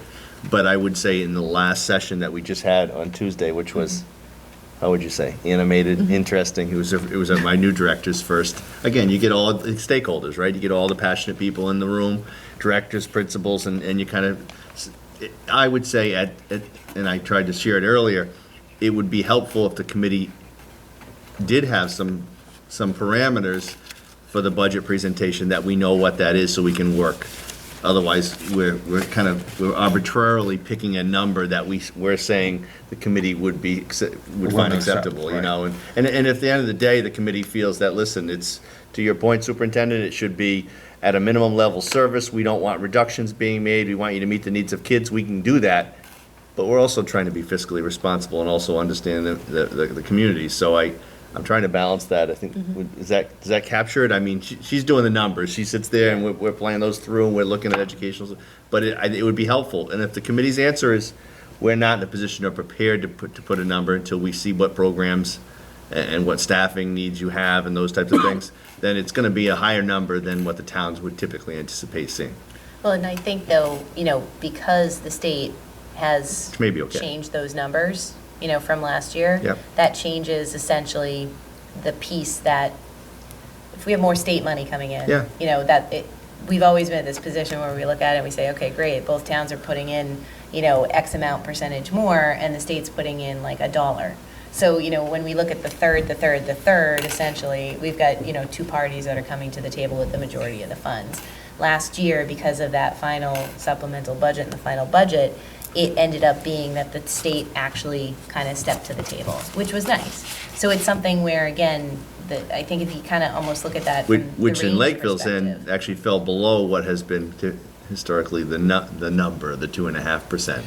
But I would say in the last session that we just had on Tuesday, which was, how would you say, animated, interesting, it was my new director's first. Again, you get all the stakeholders, right? You get all the passionate people in the room, directors, principals, and you kind of, I would say and I tried to share it earlier, it would be helpful if the committee did have some parameters for the budget presentation, that we know what that is so we can work. Otherwise, we're arbitrarily picking a number that we're saying the committee would find acceptable, right. And if at the end of the day, the committee feels that, listen, it's, to your point, Superintendent, it should be at a minimum level service, we don't want reductions being made, we want you to meet the needs of kids, we can do that. But we're also trying to be fiscally responsible and also understand the community. So I'm trying to balance that. I think, does that capture it? I mean, she's doing the numbers. She sits there and we're playing those through and we're looking at educational, but it would be helpful. And if the committee's answer is, we're not in a position or prepared to put a number until we see what programs and what staffing needs you have and those types of things, then it's gonna be a higher number than what the towns would typically anticipate seeing. Well, and I think though, because the state has Which may be okay. changed those numbers, from last year. Yep. That changes essentially the piece that, if we have more state money coming in. Yeah. We've always been in this position where we look at it and we say, okay, great, both towns are putting in, X amount percentage more, and the state's putting in like $1. So, when we look at the third, essentially, we've got, two parties that are coming to the table with the majority of the funds. Last year, because of that final supplemental budget and the final budget, it ended up being that the state actually kind of stepped to the table, which was nice. So it's something where, again, I think if you kind of almost look at that from the Which in range Lakeville's end perspective. actually fell below what has been historically the number, the 2.5%.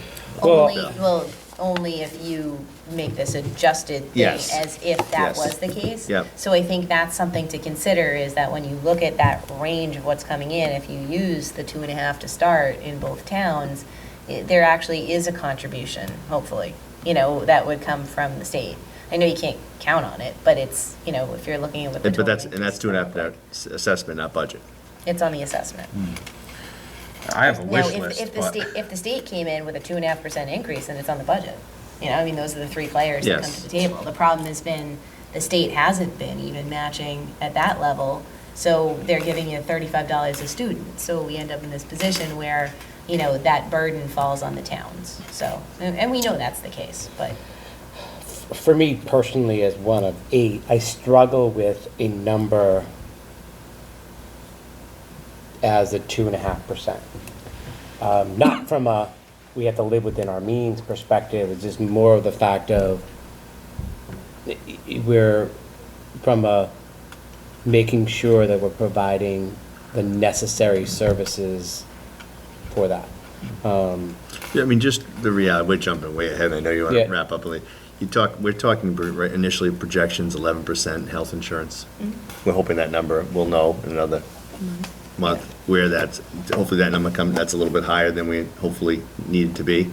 Only if you make this adjusted thing, Yes. as if that Yes. was the case. Yep. So I think that's something to consider, is that when you look at that range of what's coming in, if you use the 2.5 to start in both towns, there actually is a contribution, hopefully, that would come from the state. I know you can't count on it, but it's, if you're looking at what the But total that's increase is 2.5, gonna look assessment, not budget. like. It's on the assessment. I have a wish Now, list, if the but state, if the state came in with a 2.5% increase, then it's on the budget. I mean, those are the three players that come Yes. to the table. The problem has been, the state hasn't been even matching at that level, so they're giving you $35 a student. So we end up in this position where, that burden falls on the towns. So, and we know that's the case, but. For me personally, as one of 8, I struggle with a number as a 2.5%. Not from a, we have to live within our means perspective, it's just more of the fact of, we're, from a, making sure that we're providing the necessary services for that. Yeah, I mean, just the reality, we're jumping way ahead, I know you want Yeah. to wrap up. We're talking right initially projections, 11% health insurance. We're hoping that number, we'll know in another month where hopefully that number that's a little bit higher than we hopefully need it to be.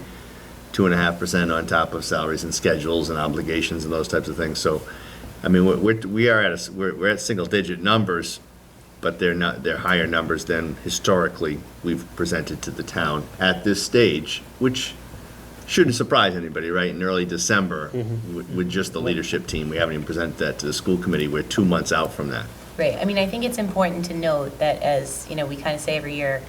2.5% on top of salaries and schedules and obligations and those types of things. So, I mean, we're at single digit numbers, but they're higher numbers than historically we've presented to the town at this stage, which shouldn't surprise anybody, right? In early December, with just the leadership team, we haven't even presented that to the school committee. We're 2 months out from that. Right, I mean, I think it's important to note that, as, we kind of say every year,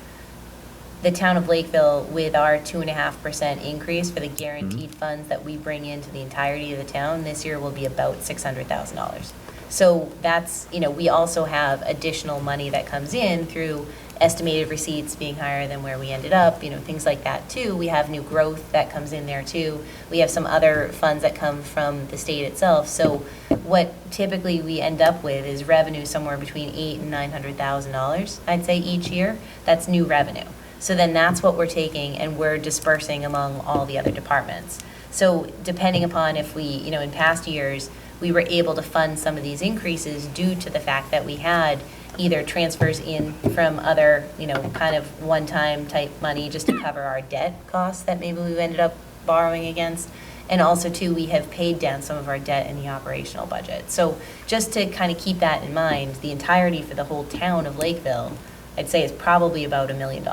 the town of Lakeville, with our 2.5% increase for the guaranteed funds that we bring into the entirety of the town, this year will be about $600,000. So that's, we also have additional money that comes in through estimated receipts being higher than where we ended up, things like that too. We have new growth that comes in there too. We have some other funds that come from the state itself. So what typically we end up with is revenue somewhere between $800,000 and $900,000, I'd say, each year. That's new revenue. So then that's what we're taking and we're dispersing among all the other departments. So depending upon if we, in past years, we were able to fund some of these increases due to the fact that we had either transfers in from other, kind of one-time type money just to cover our debt costs that maybe we ended up borrowing against. And also, too, we have paid down some of our debt in the operational budget. So just to kind of keep that in mind, the entirety for the whole town of Lakeville, I'd say, is probably about $1 million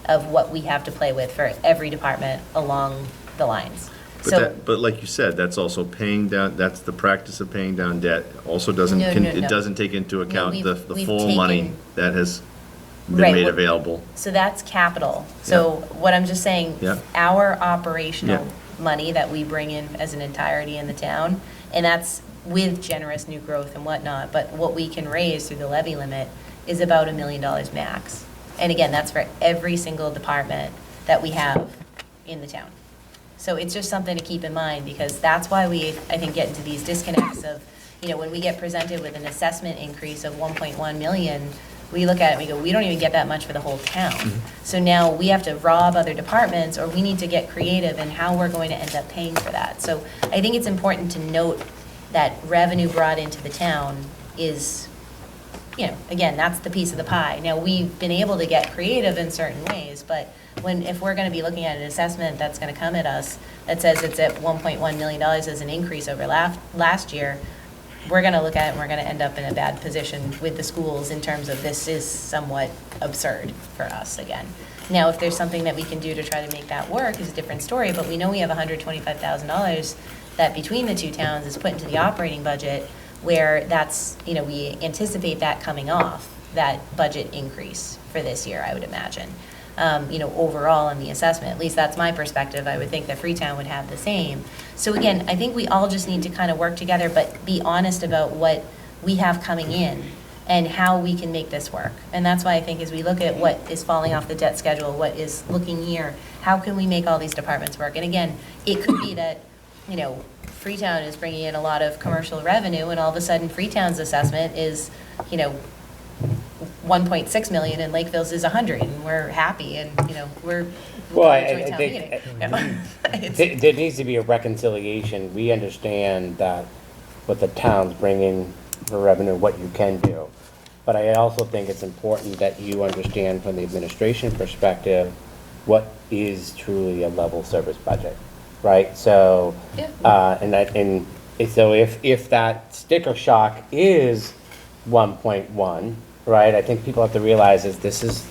of what we have to play with for every department along the lines. But like you said, that's also paying down, that's the practice of paying down debt. Also doesn't, No. it doesn't take into account the we've full money taken- that has been Right, made what- available. So that's capital. So what I'm just saying, Yeah. our operational Yeah. money that we bring in as an entirety in the town, and that's with generous new growth and whatnot, but what we can raise through the levy limit is about $1 million max. And again, that's for every single department that we have in the town. So it's just something to keep in mind, because that's why we, I think, get into these disconnects of, when we get presented with an assessment increase of 1.1 million, we look at it and we go, we don't even get that much for the whole town. So now we have to rob other departments, or we need to get creative in how we're going to end up paying for that. So I think it's important to note that revenue brought into the town is, again, that's the piece of the pie. Now, we've been able to get creative in certain ways, but if we're gonna be looking at an assessment that's gonna come at us that says it's at $1.1 million as an increase over last year, we're gonna look at it and we're gonna end up in a bad position with the schools in terms of, this is somewhat absurd for us again. Now, if there's something that we can do to try to make that work is a different story, but we know we have $125,000 that between the two towns is put into the operating budget, where that's, we anticipate that coming off that budget increase for this year, I would imagine. Overall in the assessment, at least that's my perspective. I would think that Freetown would have the same. So again, I think we all just need to kind of work together, but be honest about what we have coming in and how we can make this work. And that's why I think, as we look at what is falling off the debt schedule, what is looking here, how can we make all these departments work? And again, it could be that, Freetown is bringing in a lot of commercial revenue, and all of a sudden Freetown's assessment is, 1.6 million, and Lakeville's is 100, and we're happy, and, we're. Well, we're I joint town think meeting. No. It's- there needs to be a reconciliation. We understand that what the towns bring in for revenue, what you can do. But I also think it's important that you understand from the administration perspective, what is truly a level service budget, right? So, Yeah. so if that sticker shock is 1.1, right, I think people have to realize is this is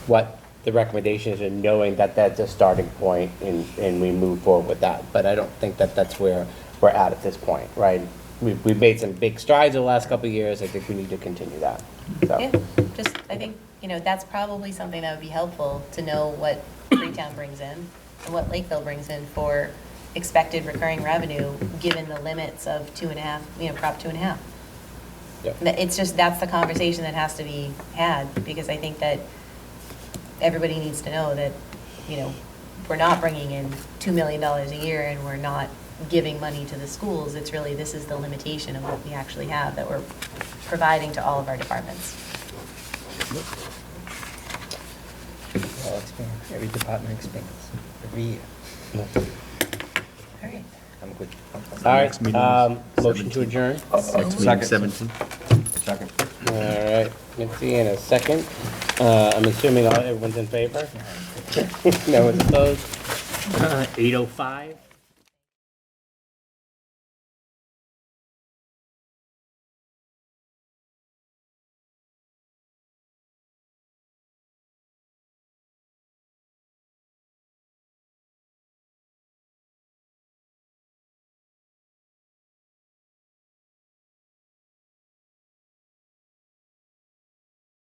what the recommendations and knowing that that's a starting point and we move forward with that. But I don't think that that's where we're at this point, right? We've made some big strides over the last couple of years. I think we need to continue that, so. Yeah, just, I think, that's probably something that would be helpful to know what Freetown brings in and what Lakeville brings in for expected recurring revenue, given the limits of 2.5, Prop 2.5. Yep. It's just, that's the conversation that has to be had, because I think that everybody needs to know that, we're not bringing in $2 million a year and we're not giving money to the schools. It's really, this is the limitation of what we actually have that we're providing to all of our departments. Well, expand, every department expands every year. All right. I'm good. All Next meeting right, is motion to 17th. adjourn. Next meeting, 17. Second. All right, Mitzi in a second. I'm assuming everyone's in favor? No one's opposed? 8:05.